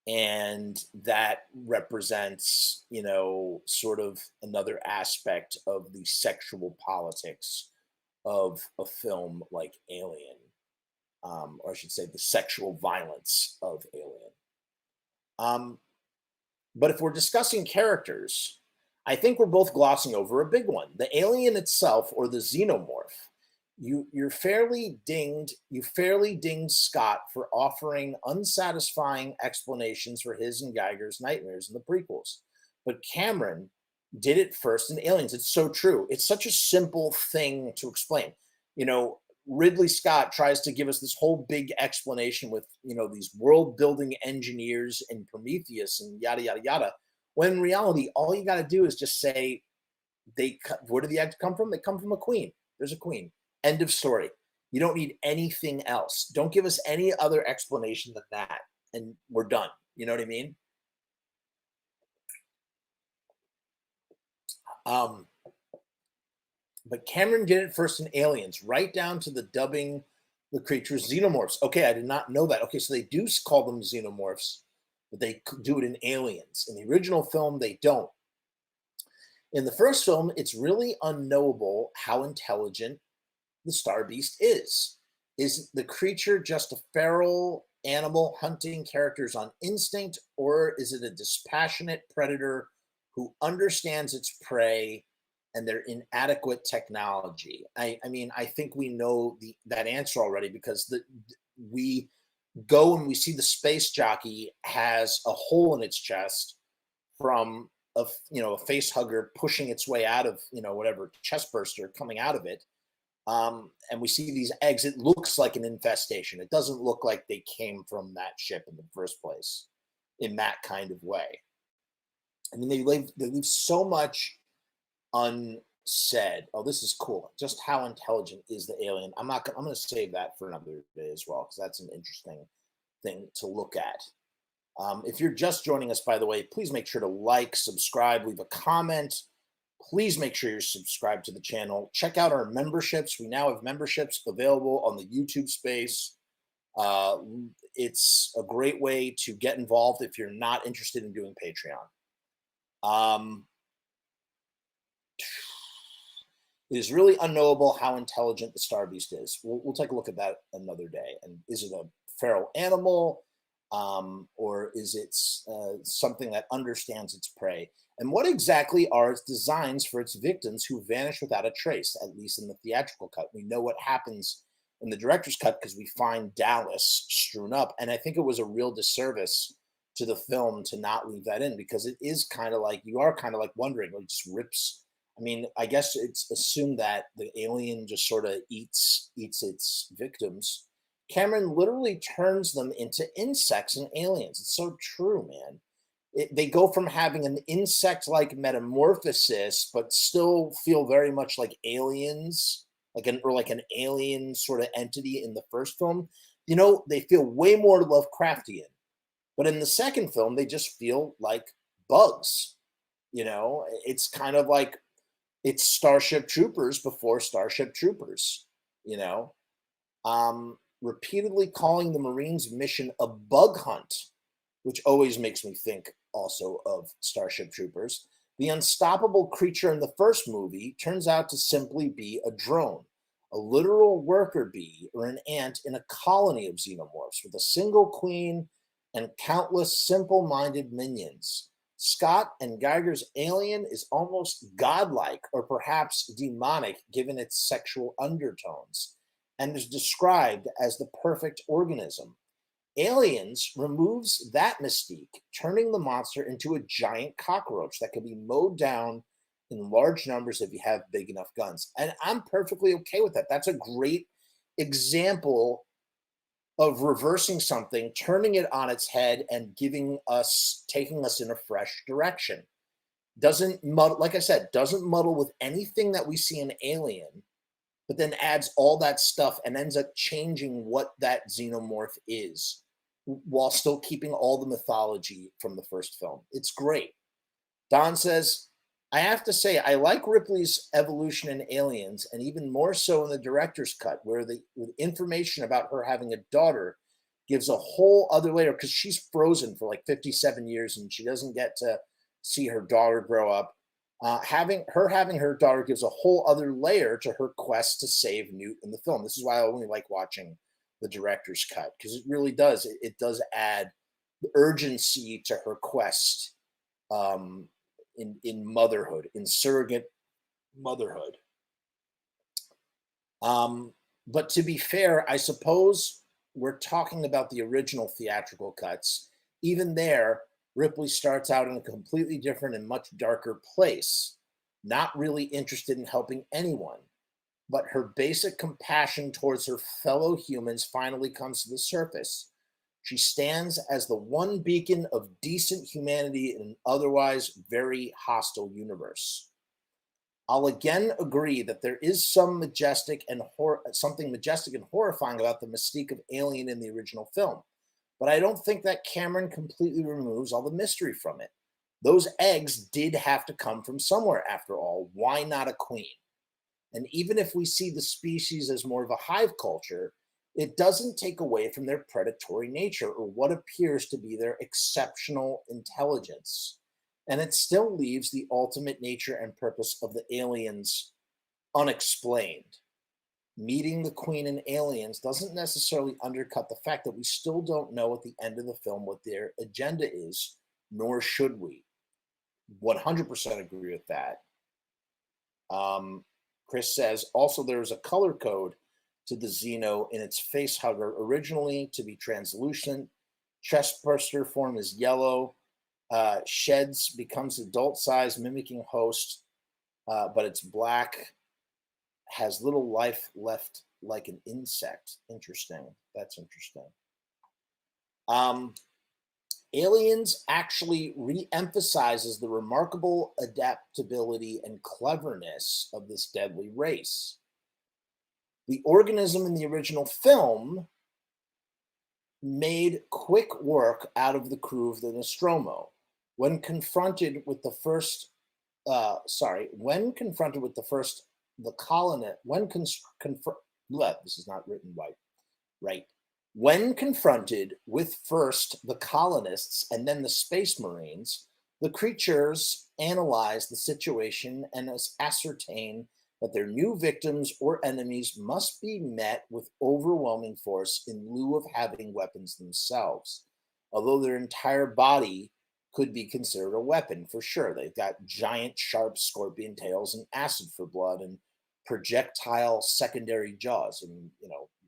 And that represents, you know, sort of another aspect of the sexual politics of a film like Alien, or I should say, the sexual violence of Alien. But if we're discussing characters, I think we're both glossing over a big one. The alien itself, or the xenomorph. You fairly dinged Scott for offering unsatisfying explanations for his and Geiger's nightmares in the prequels. But Cameron did it first in Aliens. It's so true. It's such a simple thing to explain. You know, Ridley Scott tries to give us this whole big explanation with, you know, these world building engineers and Prometheus and yada, yada, yada. When in reality, all you got to do is just say, where do the eggs come from? They come from a queen. There's a queen. End of story. You don't need anything else. Don't give us any other explanation than that. And we're done. You know what I mean? But Cameron did it first in Aliens, right down to the dubbing the creatures xenomorphs. Okay, I did not know that. Okay, so they do call them xenomorphs, but they do it in Aliens. In the original film, they don't. In the first film, it's really unknowable how intelligent the Star Beast is. Is the creature just a feral animal hunting characters on instinct, or is it a dispassionate predator who understands its prey and their inadequate technology? I mean, I think we know that answer already, because we go and we see the space jockey has a hole in its chest from a face hugger pushing its way out of, you know, whatever chest burster coming out of it. And we see these eggs. It looks like an infestation. It doesn't look like they came from that ship in the first place in that kind of way. I mean, they leave so much unsaid. Oh, this is cool. Just how intelligent is the alien? I'm going to save that for another day as well, because that's an interesting thing to look at. If you're just joining us, by the way, please make sure to like, subscribe, leave a comment. Please make sure you're subscribed to the channel. Check out our memberships. We now have memberships available on the YouTube space. It's a great way to get involved if you're not interested in doing Patreon. It is really unknowable how intelligent the Star Beast is. We'll take a look at that another day. And is it a feral animal, or is it something that understands its prey? And what exactly are its designs for its victims who vanish without a trace, at least in the theatrical cut? We know what happens in the director's cut because we find Dallas strewn up. And I think it was a real disservice to the film to not leave that in, because it is kind of like, you are kind of like wondering, like, just rips. I mean, I guess it's assumed that the alien just sort of eats its victims. Cameron literally turns them into insects and aliens. It's so true, man. They go from having an insect-like metamorphosis, but still feel very much like aliens, like an alien sort of entity in the first film. You know, they feel way more Lovecraftian. But in the second film, they just feel like bugs. You know, it's kind of like it's Starship Troopers before Starship Troopers, you know. Repeatedly calling the Marines' mission a bug hunt, which always makes me think also of Starship Troopers. The unstoppable creature in the first movie turns out to simply be a drone, a literal worker bee or an ant in a colony of xenomorphs with a single queen and countless simple-minded minions. Scott and Geiger's alien is almost godlike, or perhaps demonic, given its sexual undertones, and is described as the perfect organism. Aliens removes that mystique, turning the monster into a giant cockroach that can be mowed down in large numbers if you have big enough guns. And I'm perfectly okay with that. That's a great example of reversing something, turning it on its head, and taking us in a fresh direction. Doesn't muddle, like I said, doesn't muddle with anything that we see in Alien, but then adds all that stuff and ends up changing what that xenomorph is, while still keeping all the mythology from the first film. It's great. Don says, I have to say, I like Ripley's evolution in Aliens, and even more so in the director's cut, where with information about her having a daughter gives a whole other layer, because she's frozen for like 57 years and she doesn't get to see her daughter grow up. Having her daughter gives a whole other layer to her quest to save Newt in the film. This is why I only like watching the director's cut, because it really does. It does add urgency to her quest in motherhood, in surrogate motherhood. But to be fair, I suppose we're talking about the original theatrical cuts. Even there, Ripley starts out in a completely different and much darker place, not really interested in helping anyone. But her basic compassion towards her fellow humans finally comes to the surface. She stands as the one beacon of decent humanity in an otherwise very hostile universe. I'll again agree that there is something majestic and horrifying about the mystique of Alien in the original film. But I don't think that Cameron completely removes all the mystery from it. Those eggs did have to come from somewhere after all. Why not a queen? And even if we see the species as more of a hive culture, it doesn't take away from their predatory nature or what appears to be their exceptional intelligence. And it still leaves the ultimate nature and purpose of the aliens unexplained. Meeting the Queen and aliens doesn't necessarily undercut the fact that we still don't know at the end of the film what their agenda is, nor should we. 100% agree with that. Chris says, also there's a color code to the Xeno in its face hugger, originally to be translucent. Chestburster form is yellow. Sheds becomes adult size, mimicking host, but it's black. Has little life left like an insect. Interesting. That's interesting. Aliens actually re-emphasizes the remarkable adaptability and cleverness of this deadly race. The organism in the original film made quick work out of the crew of the Nostromo. When confronted with the first, the colonist, this is not written right. When confronted with first the colonists and then the space marines, the creatures analyze the situation and ascertain that their new victims or enemies must be met with overwhelming force in lieu of having weapons themselves. Although their entire body could be considered a weapon for sure. They've got giant, sharp scorpion tails and acid for blood and projectile secondary jaws and,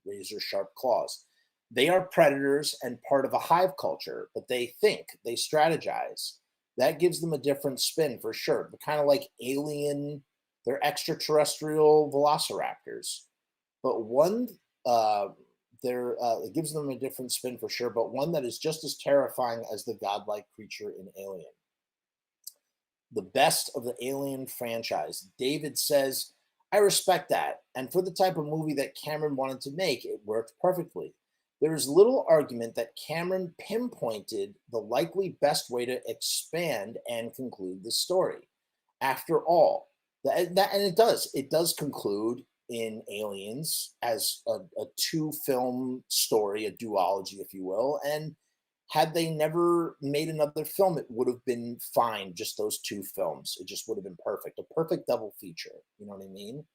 razor sharp claws. They are predators and part of a hive culture, but they think, they strategize. That gives them a different spin for sure. But kind of like Alien, they're extraterrestrial velociraptors. But one, it gives them a different spin for sure, but one that is just as terrifying as the godlike creature in Alien. The best of the Alien franchise. David says, I respect that. And for the type of movie that Cameron wanted to make, it worked perfectly. There is little argument that Cameron pinpointed the likely best way to expand and conclude the story. After all, and it does conclude in Aliens as a two-film story, a duology, if you will. And had they never made another film, it would have been fine, just those two films. It just would have been perfect, a perfect double feature. You know what I mean?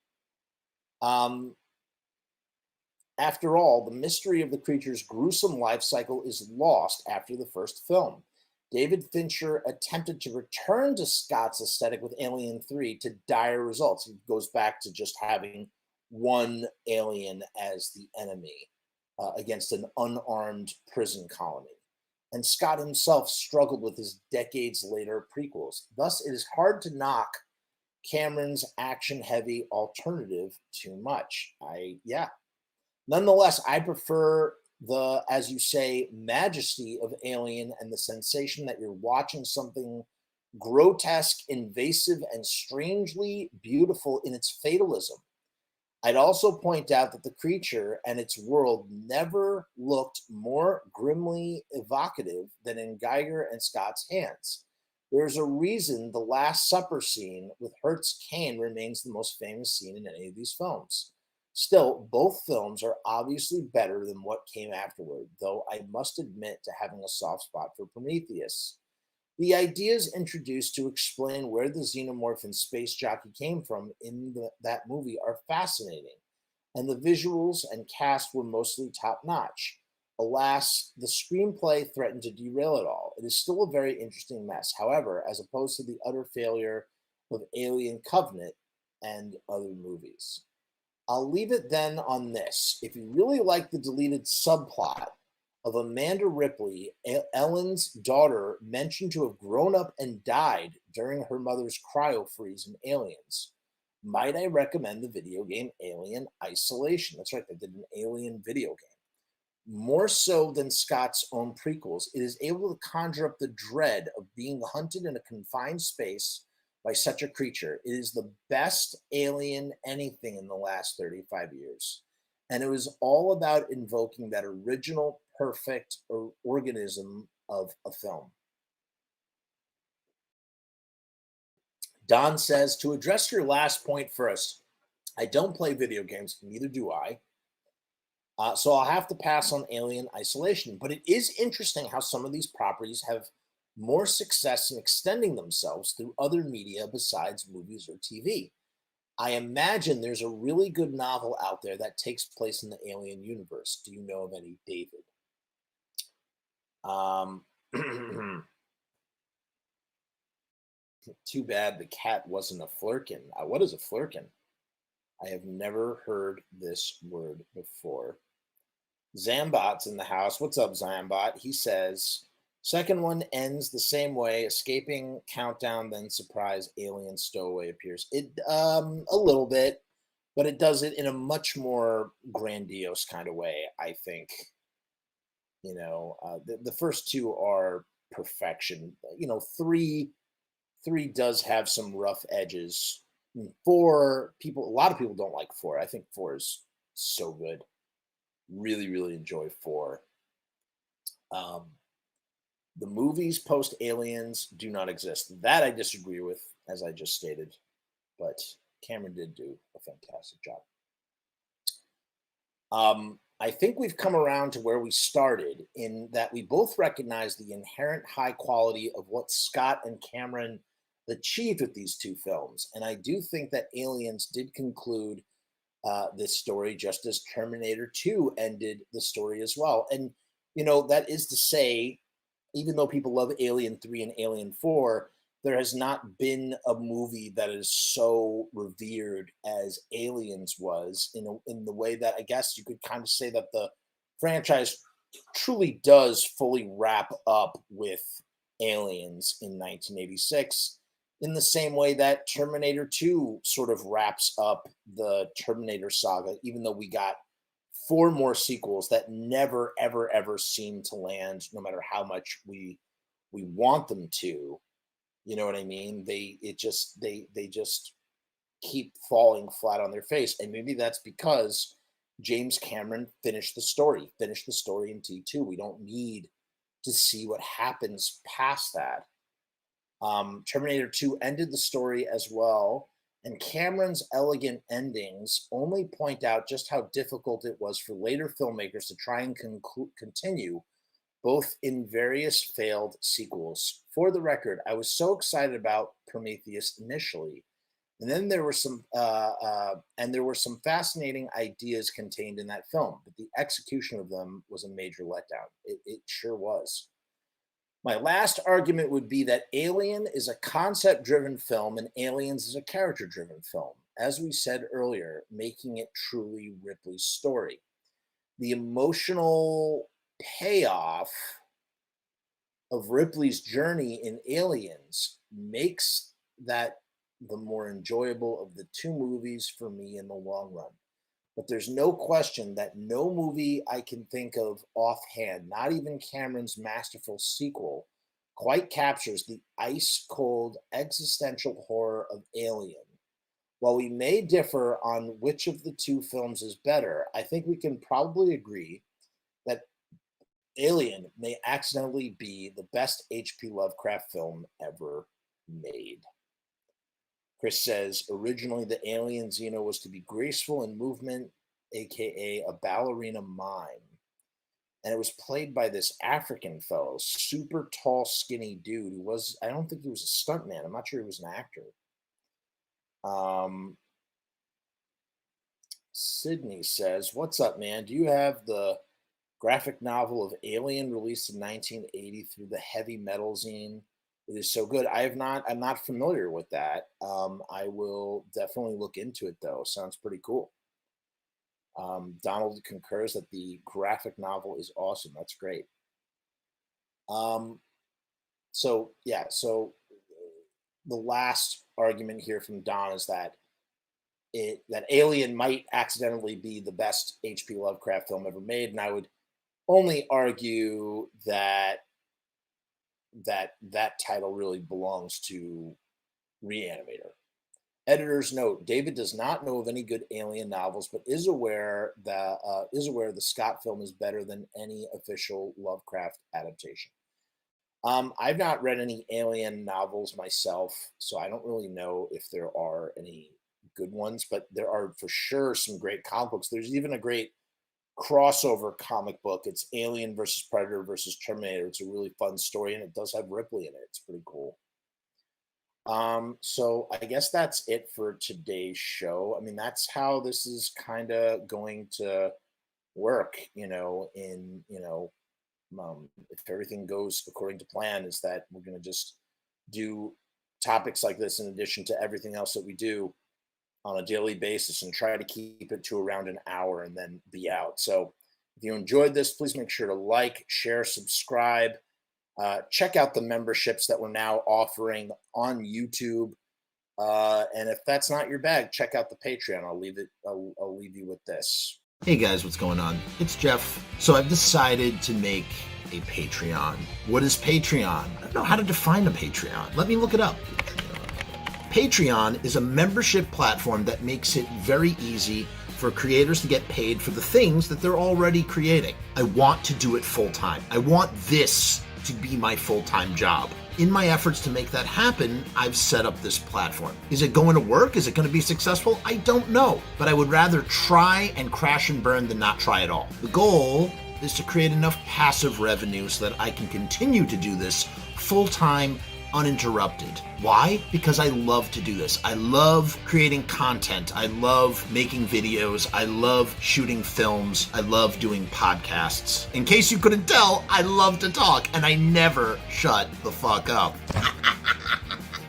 After all, the mystery of the creature's gruesome life cycle is lost after the first film. David Fincher attempted to return to Scott's aesthetic with Alien 3 to dire results. It goes back to just having one alien as the enemy against an unarmed prison colony. And Scott himself struggled with his decades later prequels. Thus, it is hard to knock Cameron's action-heavy alternative too much. Nonetheless, I prefer the, as you say, majesty of Alien and the sensation that you're watching something grotesque, invasive, and strangely beautiful in its fatalism. I'd also point out that the creature and its world never looked more grimly evocative than in Giger and Scott's hands. There's a reason the Last Supper scene with Hertz Kane remains the most famous scene in any of these films. Still, both films are obviously better than what came afterward, though I must admit to having a soft spot for Prometheus. The ideas introduced to explain where the xenomorph and space jockey came from in that movie are fascinating, and the visuals and cast were mostly top notch. Alas, the screenplay threatened to derail it all. It is still a very interesting mess, however, as opposed to the utter failure of Alien Covenant and other movies. I'll leave it then on this. If you really like the deleted subplot of Amanda Ripley, Ellen's daughter, mentioned to have grown up and died during her mother's cryo freeze in Aliens, might I recommend the video game Alien Isolation? That's right, they did an Alien video game. More so than Scott's own prequels, it is able to conjure up the dread of being hunted in a confined space by such a creature. It is the best alien anything in the last 35 years. And it was all about invoking that original perfect organism of a film. Don says, to address your last point first, I don't play video games, neither do I. So I'll have to pass on Alien Isolation. But it is interesting how some of these properties have more success in extending themselves through other media besides movies or TV. I imagine there's a really good novel out there that takes place in the Alien universe. Do you know of any, David? Too bad the cat wasn't a flirkin. What is a flirkin? I have never heard this word before. Zambot's in the house. What's up, Zambot? He says, second one ends the same way, escaping countdown, then surprise alien stowaway appears. It a little bit, but it does it in a much more grandiose kind of way, I think. You know, the first two are perfection. You know, three does have some rough edges. Four, a lot of people don't like four. I think four is so good. Really, really enjoy four. The movies post Aliens do not exist. That I disagree with, as I just stated, but Cameron did do a fantastic job. I think we've come around to where we started, in that we both recognize the inherent high quality of what Scott and Cameron achieved with these two films. And I do think that Aliens did conclude this story just as Terminator 2 ended the story as well. And, you know, that is to say, even though people love Alien 3 and Alien 4, there has not been a movie that is so revered as Aliens was, in the way that I guess you could kind of say that the franchise truly does fully wrap up with Aliens in 1986, in the same way that Terminator 2 sort of wraps up the Terminator saga, even though we got 4 more sequels that never, ever, ever seem to land, no matter how much we want them to. You know what I mean? They just keep falling flat on their face. And maybe that's because James Cameron finished the story in T2. We don't need to see what happens past that. Terminator 2 ended the story as well, and Cameron's elegant endings only point out just how difficult it was for later filmmakers to try and continue, both in various failed sequels. For the record, I was so excited about Prometheus initially, and then there were some fascinating ideas contained in that film, but the execution of them was a major letdown. It sure was. My last argument would be that Alien is a concept-driven film and Aliens is a character-driven film, as we said earlier, making it truly Ripley's story. The emotional payoff of Ripley's journey in Aliens makes that the more enjoyable of the two movies for me in the long run. But there's no question that no movie I can think of offhand, not even Cameron's masterful sequel, quite captures the ice-cold existential horror of Alien. While we may differ on which of the two films is better, I think we can probably agree that Alien may accidentally be the best H.P. Lovecraft film ever made. Chris says, originally the alien Xeno was to be graceful in movement, aka a ballerina mime. And it was played by this African fellow, super tall, skinny dude who was, I don't think he was a stuntman. I'm not sure he was an actor. Sydney says, what's up, man? Do you have the graphic novel of Alien released in 1980 through the Heavy Metal zine? It is so good. I'm not familiar with that. I will definitely look into it, though. Sounds pretty cool. Donald concurs that the graphic novel is awesome. That's great. So the last argument here from Don is that Alien might accidentally be the best H.P. Lovecraft film ever made, and I would only argue that title really belongs to Reanimator. Editor's note: David does not know of any good Alien novels, but is aware the Scott film is better than any official Lovecraft adaptation. I've not read any Alien novels myself, so I don't really know if there are any good ones, but there are for sure some great comic books. There's even a great crossover comic book. It's Alien versus Predator versus Terminator. It's a really fun story, and it does have Ripley in it. It's pretty cool. So I guess that's it for today's show. I mean, that's how this is kind of going to work, if everything goes according to plan, is that we're going to just do topics like this in addition to everything else that we do on a daily basis and try to keep it to around an hour and then be out. So if you enjoyed this, please make sure to like, share, subscribe. Check out the memberships that we're now offering on YouTube. And if that's not your bag, check out the Patreon. I'll leave you with this. Hey guys, what's going on? It's Jeff. So I've decided to make a Patreon. What is Patreon? I don't know how to define a Patreon. Let me look it up. Patreon is a membership platform that makes it very easy for creators to get paid for the things that they're already creating. I want to do it full time. I want this to be my full-time job. In my efforts to make that happen, I've set up this platform. Is it going to work? Is it going to be successful? I don't know, but I would rather try and crash and burn than not try at all. The goal is to create enough passive revenue so that I can continue to do this full-time, uninterrupted. Why? Because I love to do this. I love creating content. I love making videos. I love shooting films. I love doing podcasts. In case you couldn't tell, I love to talk and I never shut the fuck up.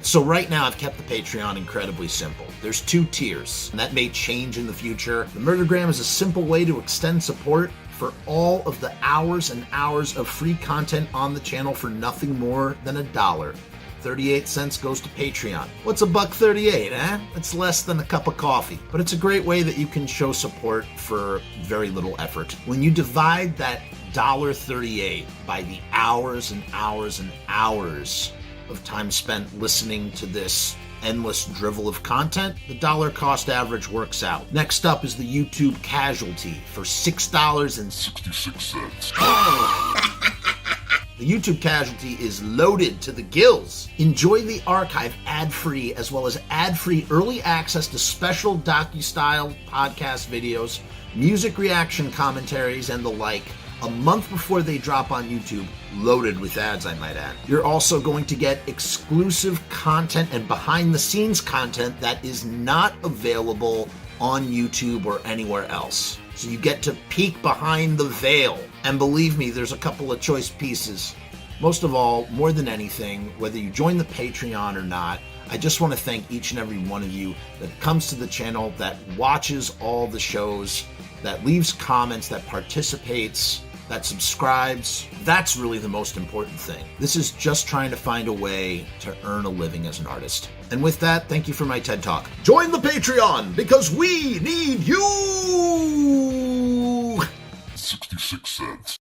So right now I've kept the Patreon incredibly simple. There's 2 tiers, and that may change in the future. The Murdergram is a simple way to extend support for all of the hours and hours of free content on the channel for nothing more than $1. 38 cents goes to Patreon. What's $1.38, eh? It's less than a cup of coffee, but it's a great way that you can show support for very little effort. When you divide that $1.38 by the hours and hours and hours of time spent listening to this endless drivel of content, the dollar cost average works out. Next up is the YouTube Casualty for $6.66. The YouTube Casualty is loaded to the gills. Enjoy the archive ad-free, as well as ad-free early access to special docu-style podcast videos, music reaction commentaries, and the like, a month before they drop on YouTube, loaded with ads, I might add. You're also going to get exclusive content and behind-the-scenes content that is not available on YouTube or anywhere else. So you get to peek behind the veil. And believe me, there's a couple of choice pieces. Most of all, more than anything, whether you join the Patreon or not, I just want to thank each and every one of you that comes to the channel, that watches all the shows, that leaves comments, that participates, that subscribes. That's really the most important thing. This is just trying to find a way to earn a living as an artist. And with that, thank you for my TED Talk. Join the Patreon, because we need you! 66 cents.